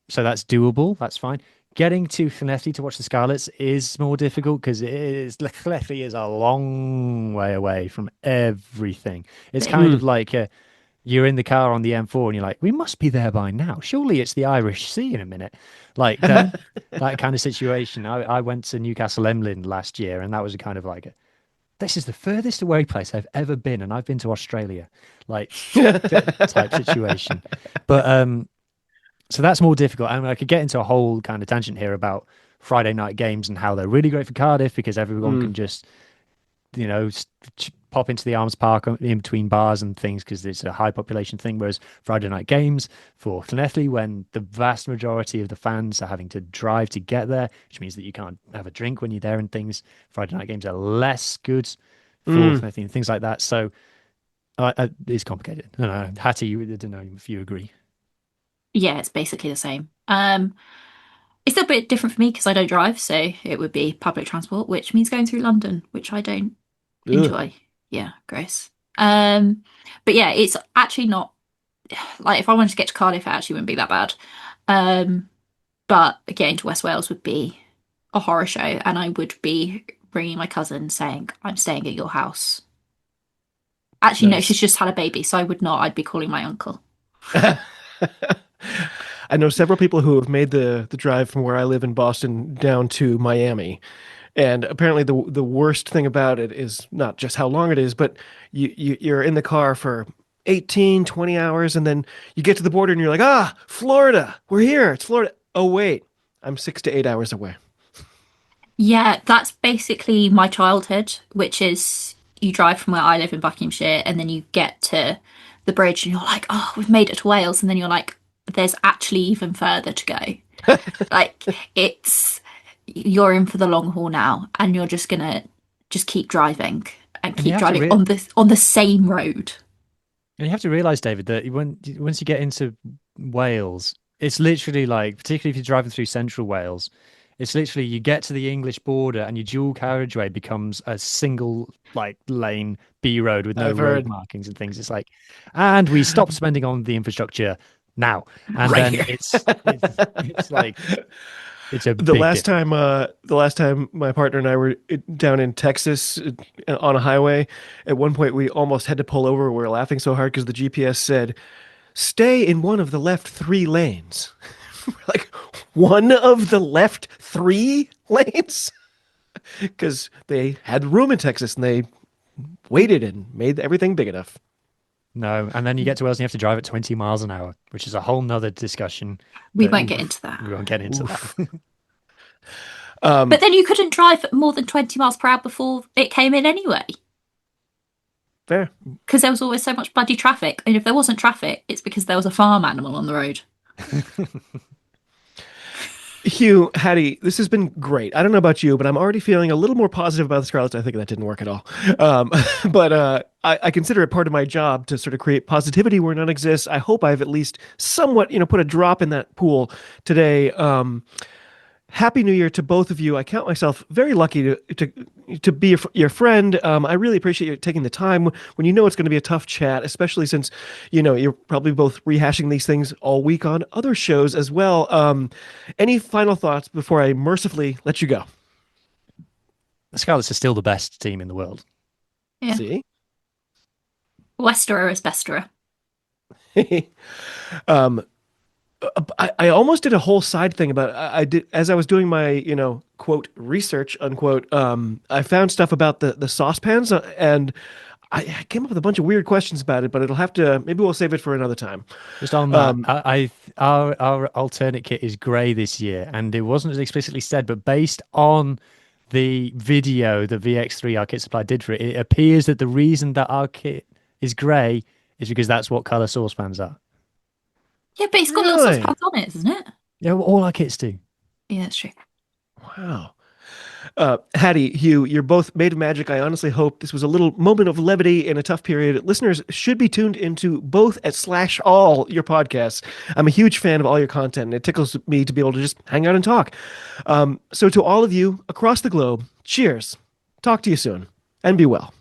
So that's doable. That's fine. Getting to Llanelli to watch the Scarlets is more difficult because Llanelli is a long way away from everything. It's kind Mm. of like you're in the car on the M4 and you're like, we must be there by now. Surely it's the Irish Sea in a minute. Like that kind of situation. I went to Newcastle Emlyn last year, and that was a kind of like this is the furthest away place I've ever been, and I've been to Australia, like type situation. But so that's more difficult. I mean, I could get into a whole kind of tangent here about Friday night games and how they're really great for Cardiff because everyone can just, pop into the Arms Park in between bars and things because it's a high population thing. Whereas Friday night games for Llanelli, when the vast majority of the fans are having to drive to get there, which means that you can't have a drink when you're there and things, Friday night games are less good for Llanelli and things like that. So it's complicated. I don't know. Hattie, I don't know if you agree. Yeah, it's basically the same. It's a bit different for me because I don't drive, so it would be public transport, which means going through London, which I don't Ugh. enjoy. Yeah, gross. But yeah, it's actually not like if I wanted to get to Cardiff, it actually wouldn't be that bad. But getting to West Wales would be a horror show, and I would be ringing my cousin saying, I'm staying at your house. Actually, no, she's Nice. just had a baby, so I would not. I'd be calling my uncle. I know several people who have made the drive from where I live in Boston down to Miami. And apparently the worst thing about it is not just how long it is, but you're in the car for 18, 20 hours, and then you get to the border and you're like, Florida, we're here. It's Florida. Oh, wait, I'm 6 to 8 hours away. Yeah, that's basically my childhood, which is you drive from where I live in Buckinghamshire and then you get to the bridge and you're like, oh, we've made it to Wales. And then you're like, there's actually even further to go. Like you're in for the long haul now and you're just gonna just keep driving and And you keep have to driving on the same road. And you have to realize, David, that once you get into Wales, it's literally like, particularly if you're driving through central Wales, it's literally you get to the English border and your dual carriageway becomes a single like lane B road with no I've road heard markings and things. It's like, and we stop spending on the infrastructure now, and Right then here. it's like it's a the big last difference. time the last time my partner and I were down in Texas on a highway, at one point we almost had to pull over. We were laughing so hard because the GPS said, "Stay in one of the left three lanes." like one of the left 3 lanes because they had room in Texas and they waited and made everything big enough. No, and then you get to Wales and you have to drive at 20 miles an hour, which is a whole nother discussion. We won't get into that. We won't get into that. But then you couldn't drive at more than 20 miles per hour before it came in anyway. Fair. Because there was always so much bloody traffic. And if there wasn't traffic, it's because there was a farm animal on the road. Hugh, Hattie, this has been great. I don't know about you, but I'm already feeling a little more positive about the Scarlets. I think that didn't work at all. But I consider it part of my job to sort of create positivity where none exists. I hope I've at least somewhat, put a drop in that pool today. Happy New Year to both of you. I count myself very lucky to be your friend. I really appreciate you taking the time when you know it's going to be a tough chat, especially since, you're probably both rehashing these things all week on other shows as well. Any final thoughts before I mercifully let you go? The Scarlets are still the best team in the world. Yeah. See? Westerer is Besterer. I almost did a whole side thing about I did as I was doing my quote research unquote. I found stuff about the Sosbans and I came up with a bunch of weird questions about it, but it'll have to maybe we'll save it for another time. Just on that, our alternate kit is grey this year, and it wasn't as explicitly said, but based on the video the VX3 our kit supply did for it, it appears that the reason that our kit is grey is because that's what colour Sosbans are. Yeah, but it's got little saucepans on it, isn't it? Yeah, well, all our kits do. Yeah, that's true. Wow. Hattie, Hugh, you're both made of magic. I honestly hope this was a little moment of levity in a tough period. Listeners should be tuned into both at /all your podcasts. I'm a huge fan of all your content, and it tickles me to be able to just hang out and talk. So to all of you across the globe, cheers. Talk to you soon, and be well.